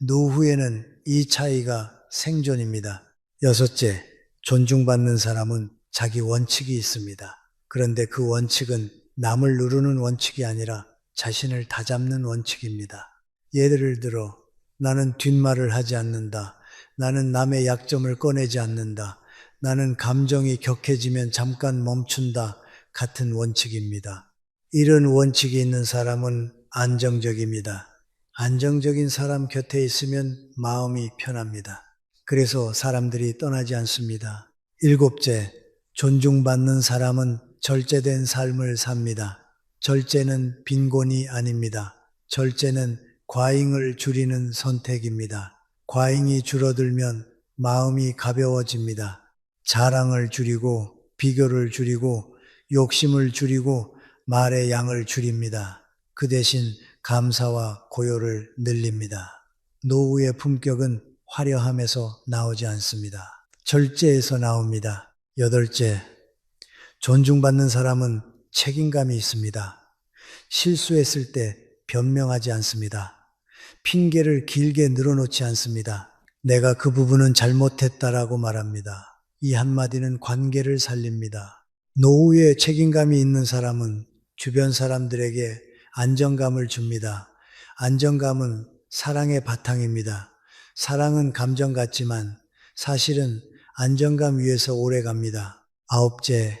노후에는 이 차이가 생존입니다. 여섯째, 존중받는 사람은 자기 원칙이 있습니다. 그런데 그 원칙은 남을 누르는 원칙이 아니라 자신을 다잡는 원칙입니다. 예를 들어 나는 뒷말을 하지 않는다. 나는 남의 약점을 꺼내지 않는다. 나는 감정이 격해지면 잠깐 멈춘다. 같은 원칙입니다. 이런 원칙이 있는 사람은 안정적입니다. 안정적인 사람 곁에 있으면 마음이 편합니다. 그래서 사람들이 떠나지 않습니다. 일곱째, 존중받는 사람은 절제된 삶을 삽니다. 절제는 빈곤이 아닙니다. 절제는 과잉을 줄이는 선택입니다. 과잉이 줄어들면 마음이 가벼워집니다. 자랑을 줄이고 비교를 줄이고 욕심을 줄이고 말의 양을 줄입니다. 그 대신 감사와 고요를 늘립니다. 노후의 품격은 화려함에서 나오지 않습니다. 절제에서 나옵니다. 여덟째, 존중받는 사람은 책임감이 있습니다. 실수했을 때 변명하지 않습니다. 핑계를 길게 늘어놓지 않습니다. 내가 그 부분은 잘못했다라고 말합니다. 이 한마디는 관계를 살립니다. 노후에 책임감이 있는 사람은 주변 사람들에게 안정감을 줍니다. 안정감은 사랑의 바탕입니다. 사랑은 감정 같지만 사실은 안정감 위에서 오래 갑니다. 아홉째,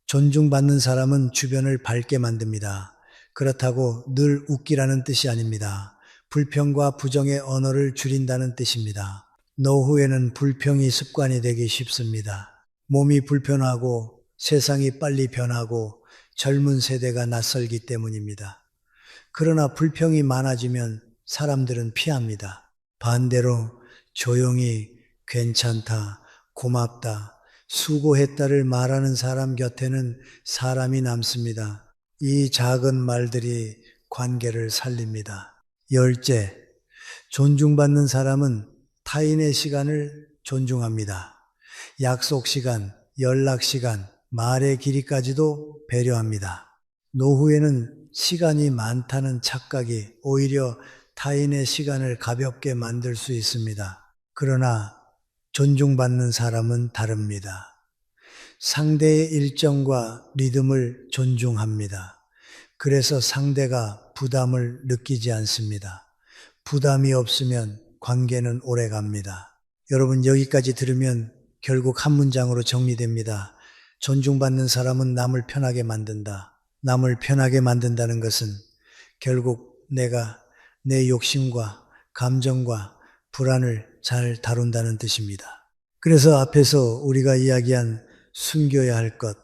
존중받는 사람은 주변을 밝게 만듭니다. 그렇다고 늘 웃기라는 뜻이 아닙니다. 불평과 부정의 언어를 줄인다는 뜻입니다. 노후에는 불평이 습관이 되기 쉽습니다. 몸이 불편하고 세상이 빨리 변하고 젊은 세대가 낯설기 때문입니다. 그러나 불평이 많아지면 사람들은 피합니다. 반대로 조용히 괜찮다, 고맙다, 수고했다를 말하는 사람 곁에는 사람이 남습니다. 이 작은 말들이 관계를 살립니다. 열째, 존중받는 사람은 타인의 시간을 존중합니다. 약속 시간, 연락 시간, 말의 길이까지도 배려합니다. 노후에는 시간이 많다는 착각이 오히려 타인의 시간을 가볍게 만들 수 있습니다. 그러나 존중받는 사람은 다릅니다. 상대의 일정과 리듬을 존중합니다. 그래서 상대가 부담을 느끼지 않습니다. 부담이 없으면 관계는 오래 갑니다. 여러분, 여기까지 들으면 결국 한 문장으로 정리됩니다. 존중받는 사람은 남을 편하게 만든다. 남을 편하게 만든다는 것은 결국 내가 내 욕심과 감정과 불안을 잘 다룬다는 뜻입니다. 그래서 앞에서 우리가 이야기한 숨겨야 할 것,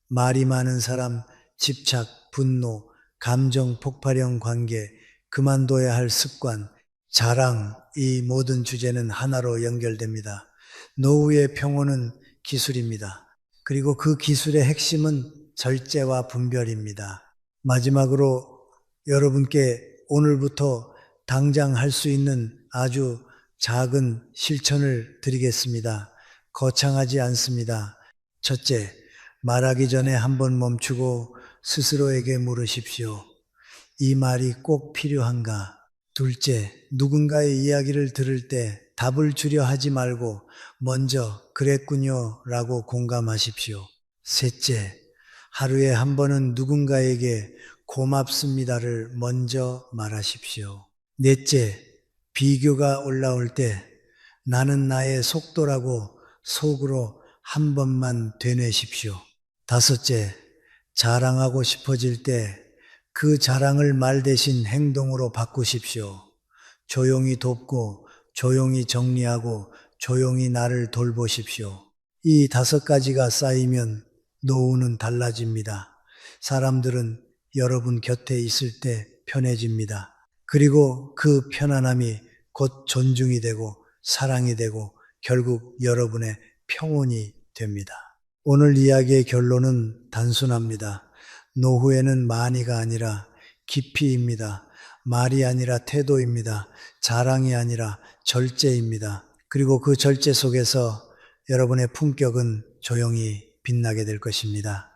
말이 많은 사람, 집착, 분노, 감정 폭발형 관계, 그만둬야 할 습관, 자랑, 이 모든 주제는 하나로 연결됩니다. 노후의 평온은 기술입니다. 그리고 그 기술의 핵심은 절제와 분별입니다. 마지막으로 여러분께 오늘부터 당장 할 수 있는 아주 작은 실천을 드리겠습니다. 거창하지 않습니다. 첫째, 말하기 전에 한번 멈추고 스스로에게 물으십시오. 이 말이 꼭 필요한가? 둘째, 누군가의 이야기를 들을 때 답을 주려 하지 말고 먼저 그랬군요 라고 공감하십시오. 셋째, 하루에 한 번은 누군가에게 고맙습니다를 먼저 말하십시오. 넷째, 비교가 올라올 때 나는 나의 속도라고 속으로 한 번만 되뇌십시오. 다섯째, 자랑하고 싶어질 때 그 자랑을 말 대신 행동으로 바꾸십시오. 조용히 돕고 조용히 정리하고 조용히 나를 돌보십시오. 이 5가지가 쌓이면 노후는 달라집니다. 사람들은 여러분 곁에 있을 때 편해집니다. 그리고 그 편안함이 곧 존중이 되고 사랑이 되고 결국 여러분의 평온이 됩니다. 오늘 이야기의 결론은 단순합니다. 노후에는 많이가 아니라 깊이입니다. 말이 아니라 태도입니다. 자랑이 아니라 절제입니다. 그리고 그 절제 속에서 여러분의 품격은 조용히 빛나게 될 것입니다.